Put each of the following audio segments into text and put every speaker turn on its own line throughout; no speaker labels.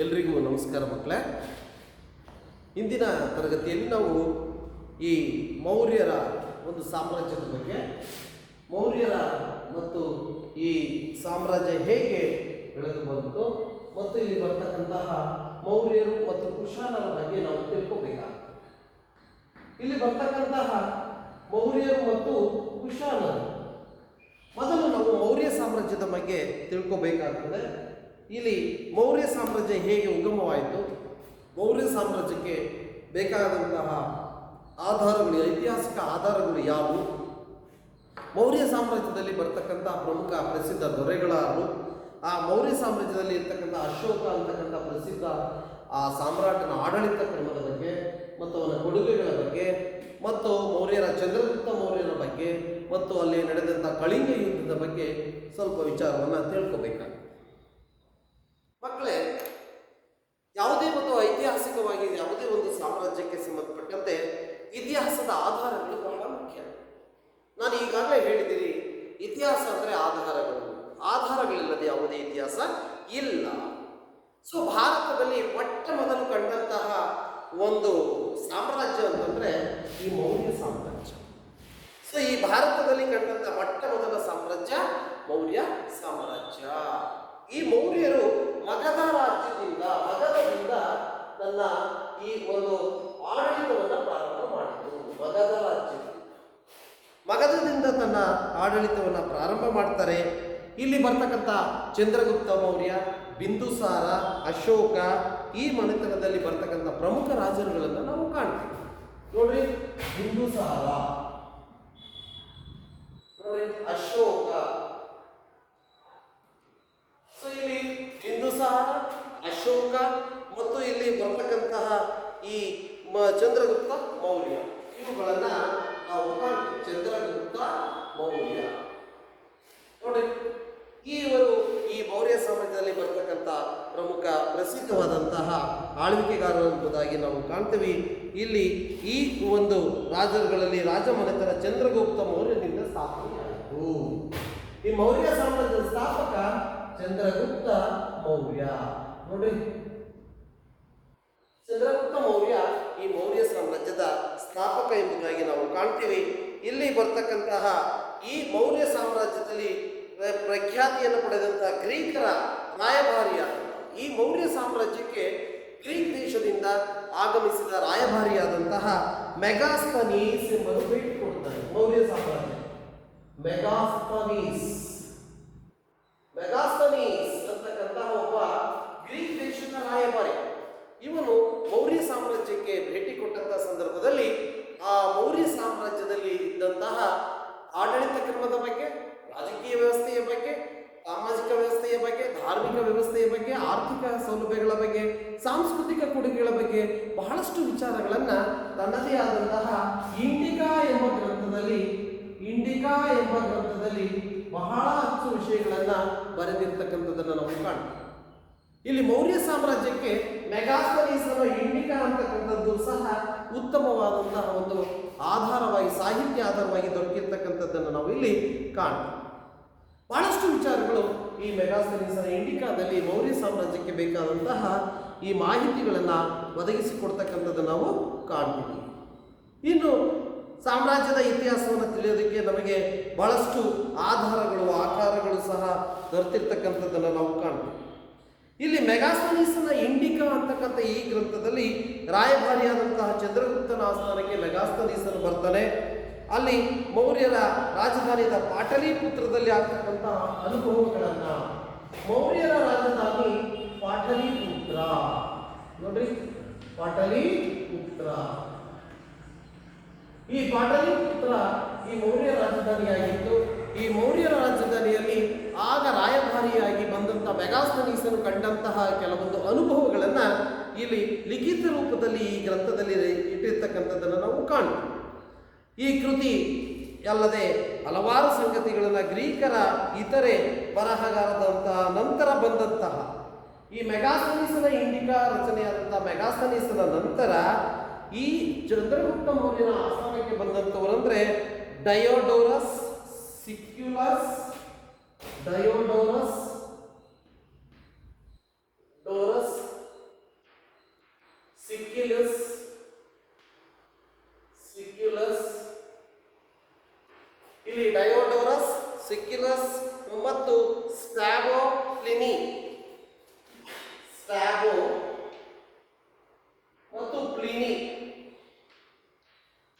ಎಲ್ರಿಗೂ ನಮಸ್ಕಾರ ಮಕ್ಕಳೇ. ಇಂದಿನ ತರಗತಿಯಲ್ಲಿ ನಾವು ಈ ಮೌರ್ಯರ ಒಂದು ಸಾಮ್ರಾಜ್ಯದ ಬಗ್ಗೆ, ಮೌರ್ಯರ ಮತ್ತು ಈ ಸಾಮ್ರಾಜ್ಯ ಹೇಗೆ ಬೆಳೆದು ಬಂತು ಮತ್ತು ಇಲ್ಲಿ ಬರ್ತಕ್ಕಂತಹ ಮೌರ್ಯರು ಮತ್ತು ಕುಶಾನರ ಬಗ್ಗೆ ನಾವು ತಿಳ್ಕೋಬೇಕಾಗ್ತದೆ. ಇಲ್ಲಿ ಬರ್ತಕ್ಕಂತಹ ಮೌರ್ಯರು ಮತ್ತು ಕುಶಾನರು, ಮೊದಲು ನಾವು ಮೌರ್ಯ ಸಾಮ್ರಾಜ್ಯದ ಬಗ್ಗೆ ತಿಳ್ಕೋಬೇಕಾಗ್ತದೆ. ಇಲ್ಲಿ ಮೌರ್ಯ ಸಾಮ್ರಾಜ್ಯ ಹೇಗೆ ಉಗಮವಾಯಿತು, ಮೌರ್ಯ ಸಾಮ್ರಾಜ್ಯಕ್ಕೆ ಬೇಕಾದಂತಹ ಆಧಾರಗಳು, ಐತಿಹಾಸಿಕ ಆಧಾರಗಳು ಯಾವುವು, ಮೌರ್ಯ ಸಾಮ್ರಾಜ್ಯದಲ್ಲಿ ಬರ್ತಕ್ಕಂಥ ಪ್ರಮುಖ ಪ್ರಸಿದ್ಧ ದೊರೆಗಳಾರು, ಆ ಮೌರ್ಯ ಸಾಮ್ರಾಜ್ಯದಲ್ಲಿ ಇರ್ತಕ್ಕಂಥ ಅಶೋಕ ಅಂತಕ್ಕಂಥ ಪ್ರಸಿದ್ಧ ಆ ಸಾಮ್ರಾಟನ ಆಡಳಿತ ಕ್ರಮದ ಬಗ್ಗೆ ಮತ್ತು ಅವನ ಕೊಡುಗೆಗಳ ಬಗ್ಗೆ ಮತ್ತು ಮೌರ್ಯರ ಚಂದ್ರಗುಪ್ತ ಮೌರ್ಯನ ಬಗ್ಗೆ ಮತ್ತು ಅಲ್ಲಿ ನಡೆದಂಥ ಕಳಿಂಗ ಯುದ್ಧದ ಬಗ್ಗೆ ಸ್ವಲ್ಪ ವಿಚಾರವನ್ನು ತಿಳ್ಕೋಬೇಕಾಗುತ್ತೆ. ಮಕ್ಕಳೇ, ಯಾವುದೇ ಒಂದು ಐತಿಹಾಸಿಕವಾಗಿ ಯಾವುದೇ ಒಂದು ಸಾಮ್ರಾಜ್ಯಕ್ಕೆ ಸಂಬಂಧಪಟ್ಟಂತೆ ಇತಿಹಾಸದ ಆಧಾರಗಳು ಬಹಳ ಮುಖ್ಯ. ನಾನು ಈಗಾಗಲೇ ಹೇಳಿದ್ದೀನಿ, ಇತಿಹಾಸ ಅಂದರೆ ಆಧಾರಗಳು, ಆಧಾರಗಳಿಲ್ಲದೆ ಯಾವುದೇ ಇತಿಹಾಸ ಇಲ್ಲ. ಸೊ ಭಾರತದಲ್ಲಿ ಮೊಟ್ಟ ಮೊದಲು ಕಂಡಂತಹ ಒಂದು ಸಾಮ್ರಾಜ್ಯ ಅಂತಂದರೆ ಈ ಮೌರ್ಯ ಸಾಮ್ರಾಜ್ಯ. ಸೊ ಈ ಭಾರತದಲ್ಲಿ ಕಂಡಂಥ ಮೊಟ್ಟ ಮೊದಲ ಸಾಮ್ರಾಜ್ಯ ಮೌರ್ಯ ಸಾಮ್ರಾಜ್ಯ. ಈ ಮೌರ್ಯರು ಮಗಧ ರಾಜ್ಯದಿಂದ, ಮಗಧದಿಂದ ತನ್ನ ಈ ಒಂದು ಆಡಳಿತವನ್ನು ಪ್ರಾರಂಭ ಮಾಡಿದರು. ಮಗಧ ರಾಜ್ಯ ಮಗಧದಿಂದ ತನ್ನ ಆಡಳಿತವನ್ನು ಪ್ರಾರಂಭ ಮಾಡ್ತಾರೆ. ಇಲ್ಲಿ ಬರ್ತಕ್ಕಂಥ ಚಂದ್ರಗುಪ್ತ ಮೌರ್ಯ, ಬಿಂದುಸಾರ, ಅಶೋಕ, ಈ ಮನೆತನದಲ್ಲಿ ಬರ್ತಕ್ಕಂಥ ಪ್ರಮುಖ ರಾಜರುಗಳನ್ನು ನಾವು ಕಾಣ್ತೀವಿ. ನೋಡ್ರಿ, ಬಿಂದುಸಾರ, ನೋಡ್ರಿ ಅಶೋಕ. ಸೊ ಇಲ್ಲಿ ಬಿಂದುಸಾರ, ಅಶೋಕ ಮತ್ತು ಇಲ್ಲಿ ಬರ್ತಕ್ಕಂತಹ ಈ ಚಂದ್ರಗುಪ್ತ ಮೌರ್ಯ, ಇವುಗಳನ್ನ ನಾವು ಕಾಣ್ತೀವಿ. ಚಂದ್ರಗುಪ್ತ ಮೌರ್ಯ ನೋಡಿ, ಇವರು ಈ ಮೌರ್ಯ ಸಾಮ್ರಾಜ್ಯದಲ್ಲಿ ಬರ್ತಕ್ಕಂಥ ಪ್ರಮುಖ ಪ್ರಸಿದ್ಧವಾದಂತಹ ಆಳ್ವಿಕೆಗಾರರು ಎಂಬುದಾಗಿ ನಾವು ಕಾಣ್ತೀವಿ. ಇಲ್ಲಿ ಈ ಒಂದು ರಾಜರುಗಳಲ್ಲಿ ರಾಜಮನೆತನ ಚಂದ್ರಗುಪ್ತ ಮೌರ್ಯನಿಂದ ಸ್ಥಾಪನೆಯಾಯಿತು. ಈ ಮೌರ್ಯ ಸಾಮ್ರಾಜ್ಯದ ಸ್ಥಾಪಕ ಚಂದ್ರಗುಪ್ತ ಮೌರ್ಯ. ನೋಡಿ, ಚಂದ್ರಗುಪ್ತ ಮೌರ್ಯ ಈ ಮೌರ್ಯ ಸಾಮ್ರಾಜ್ಯದ ಸ್ಥಾಪಕ ಎಂಬುದಾಗಿ ನಾವು ಕಾಣ್ತೀವಿ. ಇಲ್ಲಿ ಬರ್ತಕ್ಕಂತಹ ಈ ಮೌರ್ಯ ಸಾಮ್ರಾಜ್ಯದಲ್ಲಿ ಪ್ರಖ್ಯಾತಿಯನ್ನು ಪಡೆದಂತಹ ಗ್ರೀಕರ ರಾಯಭಾರಿಯಾದ, ಈ ಮೌರ್ಯ ಸಾಮ್ರಾಜ್ಯಕ್ಕೆ ಗ್ರೀಕ್ ದೇಶದಿಂದ ಆಗಮಿಸಿದ ರಾಯಭಾರಿಯಾದಂತಹ ಮೆಗಾಸ್ತನೀಸ್ ಎಂಬುದು ಭೇಟಿ ಕೊಡ್ತಾರೆ. ಮೌರ್ಯ ಸಾಮ್ರಾಜ್ಯ ಮೆಗಾಸ್ತನೀಸ್ ಅಂತಕ್ಕಂತಹ ಒಬ್ಬ ಗ್ರೀಕ್ ದೇಶದ ರಾಯಭಾರಿ. ಇವನು ಮೌರ್ಯ ಸಾಮ್ರಾಜ್ಯಕ್ಕೆ ಭೇಟಿ ಕೊಟ್ಟಂತಹ ಸಂದರ್ಭದಲ್ಲಿ ಆ ಮೌರ್ಯ ಸಾಮ್ರಾಜ್ಯದಲ್ಲಿ ಇದ್ದಂತಹ ಆಡಳಿತ ಕ್ರಮದ ಬಗ್ಗೆ, ರಾಜಕೀಯ ವ್ಯವಸ್ಥೆಯ ಬಗ್ಗೆ, ಸಾಮಾಜಿಕ ವ್ಯವಸ್ಥೆಯ ಬಗ್ಗೆ, ಧಾರ್ಮಿಕ ವ್ಯವಸ್ಥೆಯ ಬಗ್ಗೆ, ಆರ್ಥಿಕ ಸೌಲಭ್ಯಗಳ ಬಗ್ಗೆ, ಸಾಂಸ್ಕೃತಿಕ ಕೊಡುಗೆಗಳ ಬಗ್ಗೆ ಬಹಳಷ್ಟು ವಿಚಾರಗಳನ್ನು ತನ್ನದೇ ಆದಂತಹ ಇಂಡಿಕಾ ಎಂಬ ಗ್ರಂಥದಲ್ಲಿ ಬಹಳ ಹೆಚ್ಚು ವಿಷಯಗಳನ್ನು ಬರೆದಿರ್ತಕ್ಕಂಥದ್ದನ್ನು ನಾವು ಕಾಣ್ತೀವಿ. ಇಲ್ಲಿ ಮೌರ್ಯ ಸಾಮ್ರಾಜ್ಯಕ್ಕೆ ಮೆಗಾಸ್ತನೀಸನ ಇಂಡಿಕಾ ಅಂತಕ್ಕಂಥದ್ದು ಸಹ ಉತ್ತಮವಾದಂತಹ ಒಂದು ಆಧಾರವಾಗಿ, ಸಾಹಿತ್ಯ ಆಧಾರವಾಗಿ ದೊರಕಿರ್ತಕ್ಕಂಥದ್ದನ್ನು ನಾವು ಇಲ್ಲಿ ಕಾಣ್ತೀವಿ. ಬಹಳಷ್ಟು ವಿಚಾರಗಳು ಈ ಮೆಗಾಸ್ತನೀಸನ ಇಂಡಿಕಾದಲ್ಲಿ ಮೌರ್ಯ ಸಾಮ್ರಾಜ್ಯಕ್ಕೆ ಬೇಕಾದಂತಹ ಈ ಮಾಹಿತಿಗಳನ್ನು ಒದಗಿಸಿಕೊಡ್ತಕ್ಕಂಥದ್ದು ನಾವು ಕಾಣ್ತೀವಿ. ಇನ್ನು ಸಾಮ್ರಾಜ್ಯದ ಇತಿಹಾಸವನ್ನು ತಿಳಿಯೋದಕ್ಕೆ ನಮಗೆ ಬಹಳಷ್ಟು ಆಧಾರಗಳು, ಆಕಾರಗಳು ಸಹ ದೊರೆತಿರ್ತಕ್ಕಂಥದ್ದನ್ನು ನಾವು ಕಾಣ್ತೀವಿ. ಇಲ್ಲಿ ಮೆಗಾಸ್ತನೀಸನ ಇಂಡಿಕಾ ಅಂತಕ್ಕಂಥ ಈ ಗ್ರಂಥದಲ್ಲಿ ರಾಯಭಾರಿಯಾದಂತಹ ಚಂದ್ರಗುಪ್ತನ ಆಸ್ಥಾನಕ್ಕೆ ಮೆಗಾಸ್ತನೀಸನು ಬರ್ತಾನೆ. ಅಲ್ಲಿ ಮೌರ್ಯರ ರಾಜಧಾನಿಯಾದ ಪಾಟಲಿಪುತ್ರದಲ್ಲಿ ಆಗ್ತಕ್ಕಂತಹ ಅನುಭವಗಳನ್ನು, ಮೌರ್ಯರ ರಾಜಧಾನಿ ಪಾಟಲಿಪುತ್ರ. ನೋಡ್ರಿ, ಪಾಟಲಿಪುತ್ರ. ಈ ಪಾಟಲಿಪುತ್ರ ಈ ಮೌರ್ಯ ರಾಜಧಾನಿಯಾಗಿತ್ತು. ಈ ಮೌರ್ಯರ ರಾಜಧಾನಿಯಲ್ಲಿ ಆಗ ರಾಯಭಾರಿಯಾಗಿ ಬಂದಂಥ ಮೆಗಾಸ್ತನೀಸನು ಕಂಡಂತಹ ಕೆಲವೊಂದು ಅನುಭವಗಳನ್ನು ಇಲ್ಲಿ ಲಿಖಿತ ರೂಪದಲ್ಲಿ ಈ ಗ್ರಂಥದಲ್ಲಿ ಇಟ್ಟಿರ್ತಕ್ಕಂಥದ್ದನ್ನು ನಾವು ಕಾಣ್ತೀವಿ. ಈ ಕೃತಿ ಅಲ್ಲದೆ ಹಲವಾರು ಸಂಗತಿಗಳನ್ನು ಗ್ರೀಕರ ಇತರೆ ಬರಹಗಾರದಂತಹ ನಂತರ ಬಂದಂತಹ ಈ ಮೆಗಾಸ್ತನೀಸನ ಇಂಡಿಕಾ ರಚನೆಯಾದಂತಹ ಮೆಗಾಸ್ತನೀಸನ ನಂತರ ಈ ಚಂದ್ರಗುಪ್ತ ಮೌರ್ಯನ ಆಸ್ಥಾನಕ್ಕೆ ಬಂದಂಥವರಂದ್ರೆ ಡಯೋಡೋರಸ್ ಸಿಕ್ಯುಲಸ್, ಡಯೋಡೋರಸ್ ಇಲ್ಲಿ ಡಯೋಡೋರಸ್, ಸಿಕ್ಕಿಲಸ್ ಮತ್ತು ಸ್ಟ್ಯಾಬೋ ಪ್ಲಿನಿ, ಸ್ಟ್ಯಾಬೋ ಮತ್ತು ಪ್ಲಿನಿ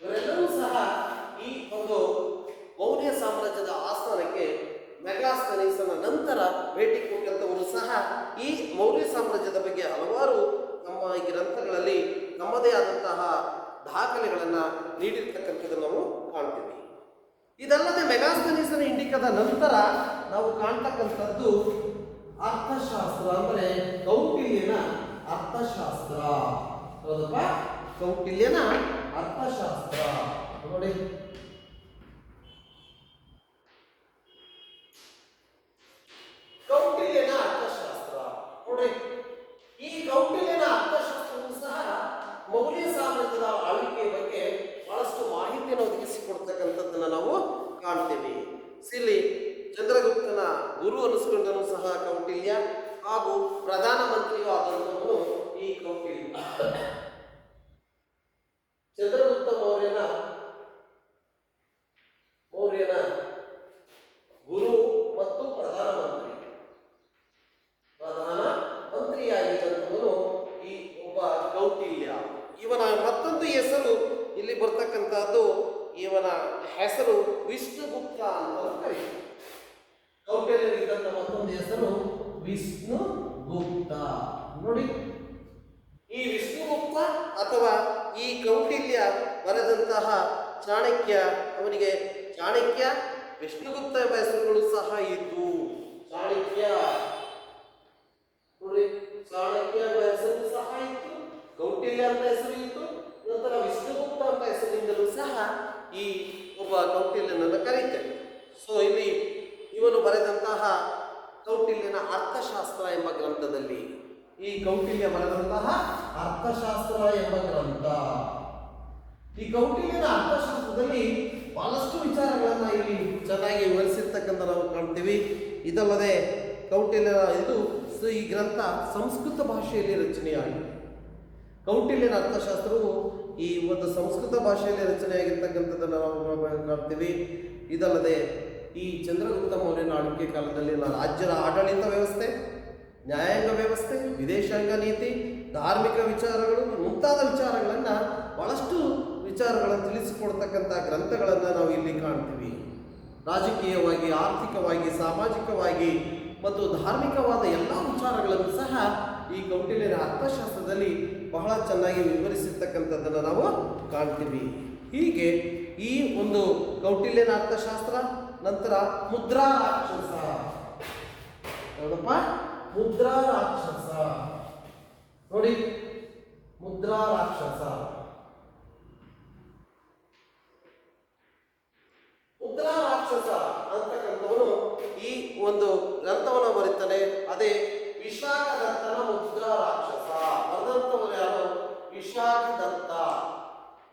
ಇವರೆಲ್ಲರೂ ಸಹ ಈ ಒಂದು ಮೌರ್ಯ ಸಾಮ್ರಾಜ್ಯದ ಆಸ್ಥಾನಕ್ಕೆ ಮೆಗಾಸ್ಥನೀಸನ ನಂತರ ಭೇಟಿ ಕೊಟ್ಟಂತವರು ಸಹ ಈ ಮೌರ್ಯ ಸಾಮ್ರಾಜ್ಯದ ಬಗ್ಗೆ ಹಲವಾರು ನಮ್ಮ ಈ ಗ್ರಂಥಗಳಲ್ಲಿ ನಮ್ಮದೇ ಆದಂತಹ ದಾಖಲೆಗಳನ್ನು ನೀಡಿರ್ತಕ್ಕಂಥದ್ದನ್ನು ನಾವು ಕಾಣ್ತೀವಿ. ಇದಲ್ಲದೆ ಮೆಗಾಸ್ಥನೀಸನ ಇಂಡಿಕದ ನಂತರ ನಾವು ಕಾಣ್ತಕ್ಕಂಥದ್ದು ಅರ್ಥಶಾಸ್ತ್ರ, ಅಂದರೆ ಕೌಟಿಲ್ಯನ ಅರ್ಥಶಾಸ್ತ್ರ. ಹೌದಪ್ಪ, ಕೌಟಿಲ್ಯನ ಅರ್ಥಶಾಸ್ತ್ರ ನೋಡಿ. ಕೌಟಿಲ್ಯನ ಅರ್ಥಶಾಸ್ತ್ರ ನೋಡಿ. ಈ ಕೌಟಿಲ್ಯನ ಅರ್ಥಶಾಸ್ತ್ರವು ಸಹ ಮೌರ್ಯ ಸಾಮ್ರಾಜ್ಯದ ಆಳ್ವಿಕೆ ಬಗ್ಗೆ ಬಹಳಷ್ಟು ಮಾಹಿತಿಯನ್ನು ಒದಗಿಸಿಕೊಡ್ತಕ್ಕಂಥದ್ದನ್ನು ನಾವು ಕಾಣ್ತೇವೆ. ಇಲ್ಲಿ ಚಂದ್ರಗುಪ್ತನ ಗುರು ಅನಿಸ್ಕೊಂಡನು ಸಹ ಕೌಟಿಲ್ಯ, ಹಾಗೂ ಪ್ರಧಾನಮಂತ್ರಿಯೂ ಆದಂಥವನು ಈ ಕೌಟಿಲ್ಯ. ಚಂದ್ರಗುಪ್ತ ಮೌರ್ಯನ ಗುರು ಮತ್ತು ಪ್ರಧಾನಮಂತ್ರಿಯಾಗಿದ್ದಂಥವನು ಈ ಒಬ್ಬ ಕೌಟಿಲ್ಯ. ಇವನ ಮತ್ತೊಂದು ಹೆಸರು ಇಲ್ಲಿ ಬರ್ತಕ್ಕಂಥದ್ದು, ಇವನ ಹೆಸರು ವಿಷ್ಣುಗುಪ್ತ ಅಂತ ಕರೀತಾರೆ. ಕೌಟಿಲ್ಯರಿದ್ದಂಥ ಮತ್ತೊಂದು ಹೆಸರು ವಿಷ್ಣುಗುಪ್ತ ನೋಡಿ. ಈ ವಿಷ್ಣುಗುಪ್ತ ಅಥವಾ ಈ ಕೌಟಿಲ್ಯ ಬರೆದಂತಹ ಚಾಣಕ್ಯ, ಅವನಿಗೆ ಚಾಣಕ್ಯ, ವಿಷ್ಣುಗುಪ್ತ ಎಂಬ ಹೆಸರುಗಳು ಸಹ ಇತ್ತು. ಚಾಣಕ್ಯ ನೋಡಿ, ಚಾಣಕ್ಯ ಎಂಬ ಹೆಸರು ಸಹ ಇತ್ತು, ಕೌಟಿಲ್ಯ ಅಂತ ಹೆಸರು ಇತ್ತು, ನಂತರ ವಿಷ್ಣುಗುಪ್ತ ಅಂತ ಹೆಸರಿನಿಂದಲೂ ಸಹ ಈ ಒಬ್ಬ ಕೌಟಿಲ್ಯನನ್ನು ಕರೀತಾರೆ. ಸೊ ಇಲ್ಲಿ ಇವನು ಬರೆದಂತಹ ಕೌಟಿಲ್ಯನ ಅರ್ಥಶಾಸ್ತ್ರ ಎಂಬ ಗ್ರಂಥದಲ್ಲಿ, ಈ ಕೌಟಿಲ್ಯ ಬರೆದಂತಹ ಅರ್ಥಶಾಸ್ತ್ರ ಎಂಬ ಗ್ರಂಥ, ಈ ಕೌಟಿಲ್ಯನ ಅರ್ಥಶಾಸ್ತ್ರದಲ್ಲಿ ಬಹಳಷ್ಟು ವಿಚಾರಗಳನ್ನ ಇಲ್ಲಿ ಚೆನ್ನಾಗಿ ವಿವರಿಸಿರ್ತಕ್ಕಂಥ ನಾವು ಕಾಣ್ತೀವಿ. ಇದಲ್ಲದೆ ಕೌಟಿಲ್ಯನ ಈ ಗ್ರಂಥ ಸಂಸ್ಕೃತ ಭಾಷೆಯಲ್ಲಿ ರಚನೆಯಾಗಿದೆ. ಕೌಟಿಲ್ಯನ ಅರ್ಥಶಾಸ್ತ್ರವು ಈ ಒಂದು ಸಂಸ್ಕೃತ ಭಾಷೆಯಲ್ಲಿ ರಚನೆಯಾಗಿರ್ತಕ್ಕಂಥದ್ದನ್ನು ನಾವು ಕಾಣ್ತೀವಿ. ಇದಲ್ಲದೆ ಈ ಚಂದ್ರಗುಪ್ತ ಮೌರ್ಯನ ಆಳ್ವಿಕೆ ಕಾಲದಲ್ಲಿ ರಾಜ್ಯದ ಆಡಳಿತ ವ್ಯವಸ್ಥೆ, ನ್ಯಾಯಾಂಗ ವ್ಯವಸ್ಥೆ, ವಿದೇಶಾಂಗ ನೀತಿ, ಧಾರ್ಮಿಕ ವಿಚಾರಗಳು ಮುಂತಾದ ವಿಚಾರಗಳನ್ನು ಬಹಳಷ್ಟು ವಿಚಾರಗಳನ್ನು ತಿಳಿಸಿಕೊಡ್ತಕ್ಕಂಥ ಗ್ರಂಥಗಳನ್ನು ನಾವು ಇಲ್ಲಿ ಕಾಣ್ತೀವಿ. ರಾಜಕೀಯವಾಗಿ, ಆರ್ಥಿಕವಾಗಿ, ಸಾಮಾಜಿಕವಾಗಿ ಮತ್ತು ಧಾರ್ಮಿಕವಾದ ಎಲ್ಲ ವಿಚಾರಗಳನ್ನು ಸಹ ಈ ಕೌಟಿಲ್ಯನ ಅರ್ಥಶಾಸ್ತ್ರದಲ್ಲಿ ಬಹಳ ಚೆನ್ನಾಗಿ ವಿವರಿಸಿರ್ತಕ್ಕಂಥದ್ದನ್ನು ನಾವು ಕಾಣ್ತೀವಿ. ಹೀಗೆ ಈ ಒಂದು ಕೌಟಿಲ್ಯನ ಅರ್ಥಶಾಸ್ತ್ರ ನಂತರ ಮುದ್ರಾ ರಾಕ್ಷಸ, ಹೌದಪ್ಪ, ಮುದ್ರಾ ರಾಕ್ಷಸ ನೋಡಿ, ಮುದ್ರಾ ರಾಕ್ಷಸ. ಮುದ್ರಾ ರಾಕ್ಷಸ ಅಂತಕ್ಕಂಥವನು ಈ ಒಂದು ಗ್ರಂಥವನ್ನು ಬರೀತಾನೆ. ಅದೇ ವಿಶಾಖದತ್ತನ ಮುದ್ರಾ ರಾಕ್ಷಸ. ಬರೆದಂಥವರು ಯಾರು? ವಿಶಾಖದತ್ತ.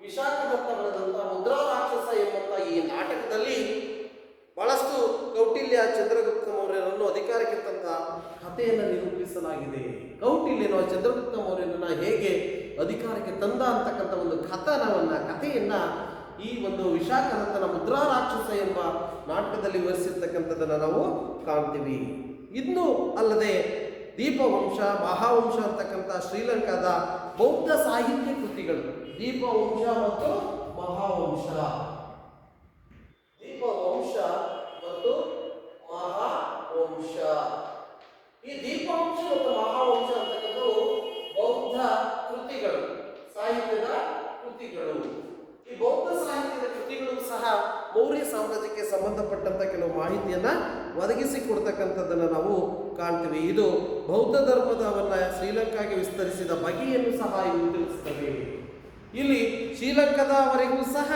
ವಿಶಾಖದತ್ತ ಬರೆದಂತಹ ಮುದ್ರಾ ರಾಕ್ಷಸ ಎಂಬಂತ ಈ ನಾಟಕದಲ್ಲಿ ಬಹಳಷ್ಟು ಕೌಟಿಲ್ಯ ಚಂದ್ರಗುಪ್ತ ಮೌರ್ಯನನ್ನು ಅಧಿಕಾರಕ್ಕೆ ತಂದ ಕಥೆಯನ್ನು ನಿರೂಪಿಸಲಾಗಿದೆ. ಕೌಟಿಲ್ಯನು ಚಂದ್ರಗುಪ್ತ ಮೌರ್ಯನನ್ನ ಹೇಗೆ ಅಧಿಕಾರಕ್ಕೆ ತಂದ ಅಂತಕ್ಕಂಥ ಒಂದು ಕಥೆಯನ್ನ ಈ ಒಂದು ವಿಶಾಖದತ್ತನ ಮುದ್ರಾ ರಾಕ್ಷಸ ಎಂಬ ನಾಟಕದಲ್ಲಿ ವಿವರಿಸಿರ್ತಕ್ಕಂಥದ್ದನ್ನು ನಾವು ಕಾಣ್ತೀವಿ. ಇನ್ನು ಅಲ್ಲದೆ ದೀಪವಂಶ, ಮಹಾವಂಶ ಅಂತಕ್ಕಂಥ ಶ್ರೀಲಂಕಾದ ಬೌದ್ಧ ಸಾಹಿತ್ಯ ಕೃತಿಗಳು, ದೀಪವಂಶ ಮತ್ತು ಮಹಾವಂಶ, ದೀಪವಂಶ ಮತ್ತು ಮಹಾವಂಶ. ಈ ದೀಪವಂಶ ಮತ್ತು ಮಹಾವಂಶ ಅಂತಕ್ಕಂಥವು ಬೌದ್ಧ ಕೃತಿಗಳು, ಸಾಹಿತ್ಯದ ಕೃತಿಗಳು. ಈ ಬೌದ್ಧ ಸಾಹಿತ್ಯದ ಕೃತಿಗಳು ಸಹ ಮೌರ್ಯ ಸಾಮ್ರಾಜ್ಯಕ್ಕೆ ಸಂಬಂಧಪಟ್ಟಂತ ಕೆಲವು ಮಾಹಿತಿಯನ್ನ ಒದಗಿಸಿಕೊಡ್ತಕ್ಕಂಥದ್ದನ್ನು ನಾವು ಕಾಣ್ತೀವಿ. ಇದು ಬೌದ್ಧ ಧರ್ಮದವನ್ನ ಶ್ರೀಲಂಕಾಗೆ ವಿಸ್ತರಿಸಿದ ಬಗೆಯನ್ನು ಸಹ ಇವು ತಿಳಿಸುತ್ತವೆ. ಇಲ್ಲಿ ಶ್ರೀಲಂಕಾದವರೆಗೂ ಸಹ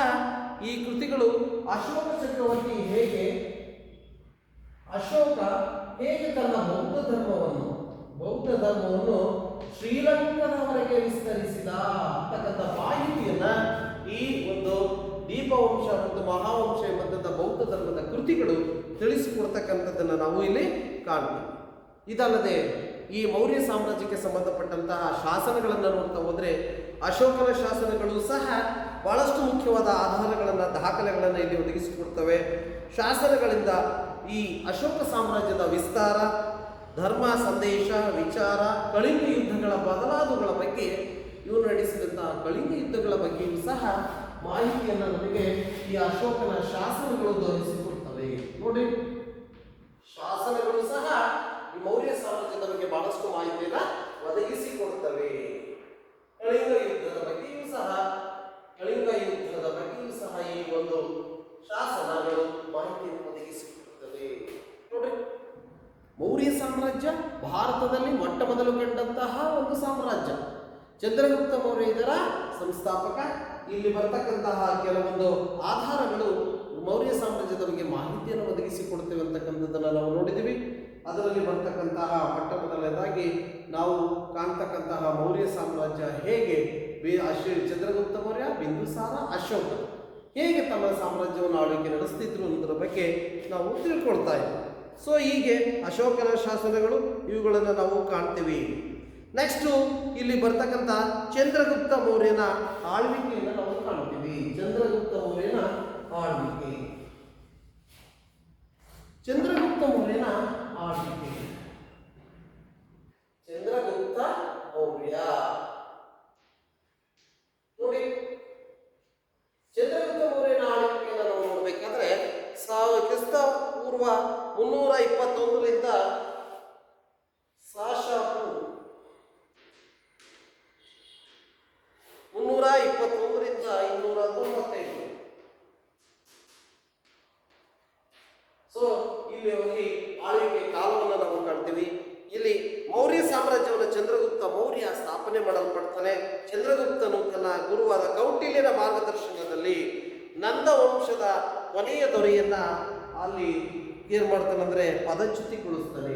ಈ ಕೃತಿಗಳು ಅಶೋಕ ಚಕ್ರವರ್ತಿ ಅಶೋಕ ಹೇಗೆ ತನ್ನ ಬೌದ್ಧ ಧರ್ಮವನ್ನು ಶ್ರೀಲಂಕಾದವರೆಗೆ ವಿಸ್ತರಿಸಿದ ಅಂತಕ್ಕಂಥ ಮಾಹಿತಿಯನ್ನ ಈ ಒಂದು ದೀಪವಂಶ ಮತ್ತು ಮಹಾವಂಶ ಎಂಬಂಥ ಬೌದ್ಧ ಧರ್ಮದ ಕೃತಿಗಳು ತಿಳಿಸಿಕೊಡ್ತಕ್ಕಂಥದ್ದನ್ನು ನಾವು ಇಲ್ಲಿ ಕಾಣ್ತೀವಿ. ಇದಲ್ಲದೆ ಈ ಮೌರ್ಯ ಸಾಮ್ರಾಜ್ಯಕ್ಕೆ ಸಂಬಂಧಪಟ್ಟಂತಹ ಶಾಸನಗಳನ್ನು ನೋಡ್ತಾ ಹೋದರೆ ಅಶೋಕನ ಶಾಸನಗಳು ಸಹ ಬಹಳಷ್ಟು ಮುಖ್ಯವಾದ ಆಧಾರಗಳನ್ನು ದಾಖಲೆಗಳನ್ನು ಇಲ್ಲಿ ಒದಗಿಸಿಕೊಡ್ತವೆ. ಶಾಸನಗಳಿಂದ ಈ ಅಶೋಕ ಸಾಮ್ರಾಜ್ಯದ ವಿಸ್ತಾರ, ಧರ್ಮ ಸಂದೇಶ, ವಿಚಾರ, ಕಳಿಂಗ ಯುದ್ಧಗಳ ಬದಲಾದುಗಳ ಬಗ್ಗೆ, ಇವರು ನಡೆಸಿದಂತಹ ಕಳಿಂಗ ಯುದ್ಧಗಳ ಬಗ್ಗೆಯೂ ಸಹ ಮಾಹಿತಿಯನ್ನು ನಮಗೆ ಈ ಅಶೋಕನ ಶಾಸನಗಳು ದೊರಕಿಸಿಕೊಡ್ತವೆ. ನೋಡಿ, ಶಾಸನಗಳು ಸಹ ಈ ಮೌರ್ಯ ಸಾಮ್ರಾಜ್ಯದ ಬಗ್ಗೆ ಬಹಳಷ್ಟು ಮಾಹಿತಿಯನ್ನು ಒದಗಿಸಿಕೊಡ್ತವೆ. ಕಳಿಂಗ ಯುದ್ಧದ ಬಗ್ಗೆಯೂ ಸಹ ಈ ಒಂದು ಶಾಸನಗಳು ಮಾಹಿತಿಯನ್ನು ಒದಗಿಸಿಕೊಡುತ್ತವೆ. ನೋಡಿ, ಮೌರ್ಯ ಸಾಮ್ರಾಜ್ಯ ಭಾರತದಲ್ಲಿ ಮೊಟ್ಟ ಮೊದಲು ಕಂಡಂತಹ ಒಂದು ಸಾಮ್ರಾಜ್ಯ. ಚಂದ್ರಗುಪ್ತ ಮೌರ್ಯ ಇದರ ಸಂಸ್ಥಾಪಕ. ಇಲ್ಲಿ ಬರ್ತಕ್ಕಂತಹ ಕೆಲವೊಂದು ಆಧಾರಗಳು ಮೌರ್ಯ ಸಾಮ್ರಾಜ್ಯದ ಬಗ್ಗೆ ಮಾಹಿತಿಯನ್ನು ಒದಗಿಸಿಕೊಡ್ತೇವೆ ಅಂತಕ್ಕಂಥದ್ದನ್ನು ನಾವು ನೋಡಿದ್ದೀವಿ. ಅದರಲ್ಲಿ ಬರ್ತಕ್ಕಂತಹ ಮೊಟ್ಟ ಮೊದಲನೇದಾಗಿ ನಾವು ಕಾಣ್ತಕ್ಕಂತಹ ಮೌರ್ಯ ಸಾಮ್ರಾಜ್ಯ ಹೇಗೆ ಚಂದ್ರಗುಪ್ತ ಮೌರ್ಯ, ಬಿಂದುಸಾರ, ಅಶೋಕ ಹೇಗೆ ತಮ್ಮ ಸಾಮ್ರಾಜ್ಯವನ್ನು ಆಳ್ವಿಕೆ ನಡೆಸ್ತಿದ್ರು ಅನ್ನೋದ್ರ ಬಗ್ಗೆ ನಾವು ತಿಳ್ಕೊಳ್ತಾ ಇದ್ದೀವಿ. ಸೊ ಹೀಗೆ ಅಶೋಕನ ಶಾಸನಗಳು ಇವುಗಳನ್ನು ನಾವು ಕಾಣ್ತೀವಿ. ನೆಕ್ಸ್ಟು ಇಲ್ಲಿ ಬರ್ತಕ್ಕಂಥ ಚಂದ್ರಗುಪ್ತ ಮೌರ್ಯನ ಆಳ್ವಿಕೆಯನ್ನು ನಾವು ಕಾಣ್ತೀವಿ. ಚಂದ್ರಗುಪ್ತ ಮೌರ್ಯನ ಆಳ್ವಿಕೆ, ಚಂದ್ರಗುಪ್ತ ಮೌರ್ಯನ ಆಳ್ವಿಕೆ, ಚಂದ್ರಗುಪ್ತ ಮೌರ್ಯ. ನೋಡಿ, ಚಂದ್ರಗುಪ್ತ ಮೌರ್ಯನ ಆಳ್ವಿಕೆಯನ್ನು ನಾವು ನೋಡಬೇಕಾದ್ರೆ ಕ್ರಿಸ್ತ ಪೂರ್ವ 321ರಿಂದ ಸಾಶಾಪು 321ರಿಂದ 295. ಸೊ ಇಲ್ಲಿ ಆಳ್ವಿಕೆ ಕಾಲವನ್ನು ನಾವು ಕಾಣ್ತೀವಿ. ಇಲ್ಲಿ ಮೌರ್ಯ ಸಾಮ್ರಾಜ್ಯವನ್ನು ಚಂದ್ರಗುಪ್ತ ಮೌರ್ಯ ಸ್ಥಾಪನೆ ಮಾಡಲ್ಪಡ್ತಾನೆ. ಚಂದ್ರಗುಪ್ತನು ತನ್ನ ಗುರುವಾದ ಕೌಟಿಲ್ಯನ ಮಾರ್ಗದರ್ಶನದಲ್ಲಿ ನಂದ ವಂಶದ ಕೊನೆಯ ದೊರೆಯನ್ನ ಅಲ್ಲಿ ಏನ್ ಮಾಡ್ತಾನಂದ್ರೆ ಪದಚ್ಯುತಿಗೊಳಿಸ್ತಾನೆ.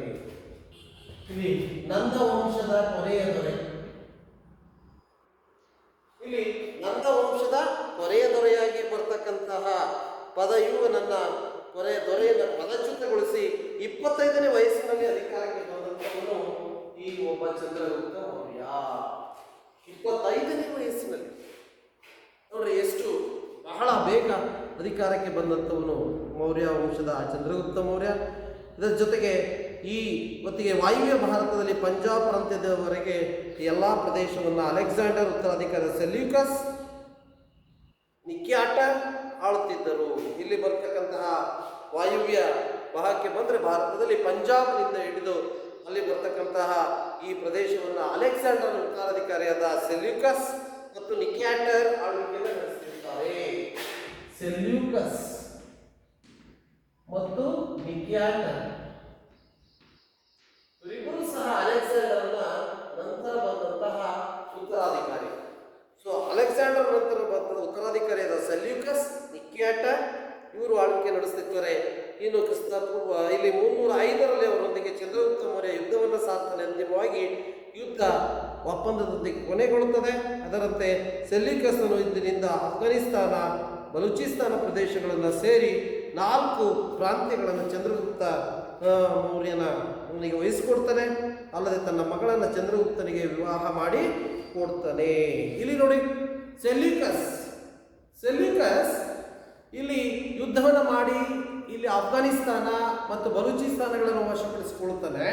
ಇಲ್ಲಿ ನಂದ ವಂಶದ ಕೊನೆಯ ದೊರೆ, ಇಲ್ಲಿ ನಂದ ವಂಶದ ಕೊನೆಯ ದೊರೆಯಾಗಿ ಬರ್ತಕ್ಕಂತಹ ಪದಯುಗನನ್ನ ಕೊನೆಯ ದೊರೆಯನ್ನು ಪದಚ್ಯುತಗೊಳಿಸಿ 25ನೇ ವಯಸ್ಸಿನಲ್ಲಿ ಅಧಿಕಾರಕ್ಕೆ ಬಂದಂಥವನು ಈ ಒಬ್ಬ ಚಂದ್ರಗುಪ್ತ ಮೌರ್ಯ. 25ನೇ ವಯಸ್ಸಿನಲ್ಲಿ ನೋಡ್ರಿ, ಎಷ್ಟು ಬಹಳ ಬೇಗ ಅಧಿಕಾರಕ್ಕೆ ಬಂದಂಥವನು ಮೌರ್ಯ ವಂಶದ ಚಂದ್ರಗುಪ್ತ ಮೌರ್ಯ. ಇದರ ಜೊತೆಗೆ ಈ ಹೊತ್ತಿಗೆ ವಾಯುವ್ಯ ಭಾರತದಲ್ಲಿ ಪಂಜಾಬ್ ಪ್ರಾಂತ್ಯದವರೆಗೆ ಎಲ್ಲ ಪ್ರದೇಶವನ್ನು ಅಲೆಕ್ಸಾಂಡರ್ ಉತ್ತರಾಧಿಕಾರಿ ಸೆಲ್ಯೂಕಸ್, ನಿಕ್ಯಾಟರ್ ಆಳುತ್ತಿದ್ದರು. ಇಲ್ಲಿ ಬರ್ತಕ್ಕಂತಹ ವಾಯುವ್ಯ ಭಾಗಕ್ಕೆ ಬಂದರೆ ಭಾರತದಲ್ಲಿ ಪಂಜಾಬ್ನಿಂದ ಹಿಡಿದು ಅಲ್ಲಿ ಬರ್ತಕ್ಕಂತಹ ಈ ಪ್ರದೇಶವನ್ನು ಅಲೆಕ್ಸಾಂಡರ್ ಉತ್ತರಾಧಿಕಾರಿಯಾದ ಸೆಲ್ಯೂಕಸ್ ಮತ್ತು ನಿಕ್ಯಾಟರ್ ಆಳ್ವಿಕೆಯನ್ನು ನಡೆಸುತ್ತಿದ್ದಾರೆ. ಸೆಲ್ಯೂಕಸ್ ಮತ್ತು ನಿಕ್ಯಾಟರ್ ಇವರಿಬ್ಬರು ಸಹ ಅಲೆಕ್ಸಾಂಡರ್ನ ನಂತರ ಬಂದಂತಹ ಉತ್ತರಾಧಿಕಾರಿ. ಸೊ ಅಲೆಕ್ಸಾಂಡರ್ ನಂತರ ಬಂದ ಉತ್ತರಾಧಿಕಾರಿಯಾದ ಸೆಲ್ಯೂಕಸ್, ನಿಕ್ಯಾಟರ್ ಇವರು ಆಳ್ವಿಕೆ ನಡೆಸುತ್ತಿದ್ದಾರೆ. ಇನ್ನು ಕ್ರಿಸ್ತ ಪೂರ್ವ ಇಲ್ಲಿ 305ರಲ್ಲಿ ಅವರೊಂದಿಗೆ ಚಂದ್ರಗುಪ್ತ ಮೌರ್ಯ ಯುದ್ಧವನ್ನು ಸಾಧ್ತಾನೆ. ಅಂತಿಮವಾಗಿ ಯುದ್ಧ ಒಪ್ಪಂದದೊಂದಿಗೆ ಕೊನೆಗೊಳ್ಳುತ್ತದೆ. ಅದರಂತೆ ಸೆಲ್ಯೂಕಸ್ನನು ಇಂದಿನಿಂದ ಅಫ್ಘಾನಿಸ್ತಾನ, ಬಲೂಚಿಸ್ತಾನ ಪ್ರದೇಶಗಳನ್ನು ಸೇರಿ 4 ಪ್ರಾಂತ್ಯಗಳನ್ನು ಚಂದ್ರಗುಪ್ತ ಮೌರ್ಯನಿಗೆ ವಹಿಸಿಕೊಡ್ತಾನೆ. ಅಲ್ಲದೆ ತನ್ನ ಮಗಳನ್ನು ಚಂದ್ರಗುಪ್ತನಿಗೆ ವಿವಾಹ ಮಾಡಿ ಕೊಡ್ತಾನೆ. ಇಲ್ಲಿ ನೋಡಿ, ಸೆಲ್ಯೂಕಸ್ ಇಲ್ಲಿ ಯುದ್ಧವನ್ನು ಮಾಡಿ ಇಲ್ಲಿ ಅಫ್ಘಾನಿಸ್ತಾನ ಮತ್ತು ಬಲೂಚಿಸ್ತಾನಗಳನ್ನು ವಶಪಡಿಸಿಕೊಳ್ಳುತ್ತಾನೆ.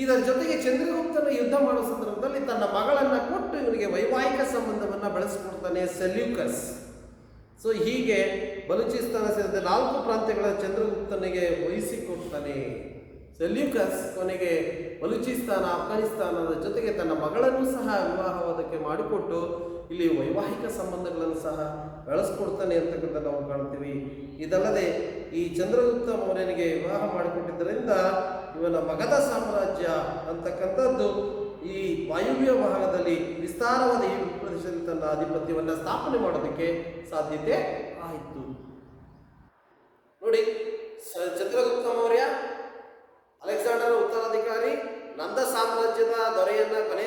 ಇದರ ಜೊತೆಗೆ ಚಂದ್ರಗುಪ್ತನ ಯುದ್ಧ ಮಾಡುವ ಸಂದರ್ಭದಲ್ಲಿ ತನ್ನ ಮಗಳನ್ನು ಕೊಟ್ಟು ಇವನಿಗೆ ವೈವಾಹಿಕ ಸಂಬಂಧವನ್ನು ಬೆಳೆಸಿಕೊಡ್ತಾನೆ ಸೆಲ್ಯೂಕಸ್. ಸೊ ಹೀಗೆ ಬಲೂಚಿಸ್ತಾನ ಸೇರಿದಂತೆ 4 ಪ್ರಾಂತ್ಯಗಳನ್ನು ಚಂದ್ರಗುಪ್ತನಿಗೆ ವಹಿಸಿಕೊಡ್ತಾನೆ. ಸೆಲ್ಯೂಕಸ್ ಕೊನೆಗೆ ಬಲೂಚಿಸ್ತಾನ, ಅಫ್ಘಾನಿಸ್ತಾನದ ಜೊತೆಗೆ ತನ್ನ ಮಗಳನ್ನು ಸಹ ವಿವಾಹವಾದಕ್ಕೆ ಮಾಡಿಕೊಟ್ಟು ಇಲ್ಲಿ ವೈವಾಹಿಕ ಸಂಬಂಧಗಳನ್ನು ಸಹ ಬೆಳೆಸ್ಕೊಡ್ತಾನೆ ಅಂತಕ್ಕಂಥ ನಾವು ಕಾಣ್ತೀವಿ. ಇದಲ್ಲದೆ ಈ ಚಂದ್ರಗುಪ್ತ ಮೌರ್ಯನಿಗೆ ವಿವಾಹ ಮಾಡಿಕೊಟ್ಟಿದ್ದರಿಂದ ಇವನ ಮಗಧ ಸಾಮ್ರಾಜ್ಯ ಅಂತಕ್ಕಂಥದ್ದು ಈ ವಾಯುವ್ಯ ಭಾಗದಲ್ಲಿ ವಿಸ್ತಾರವಾದ ಈ ಪ್ರದೇಶದಲ್ಲಿ ತನ್ನ ಆಧಿಪತ್ಯವನ್ನು ಸ್ಥಾಪನೆ ಮಾಡೋದಕ್ಕೆ ಸಾಧ್ಯತೆ ಆಯಿತು. ನೋಡಿ, ಚಂದ್ರಗುಪ್ತ ಮೌರ್ಯ ಅಲೆಕ್ಸಾಂಡರ್ ಉತ್ತರಾಧಿಕಾರಿ, ನಂದ ಸಾಮ್ರಾಜ್ಯದ ಕೊನೆಯ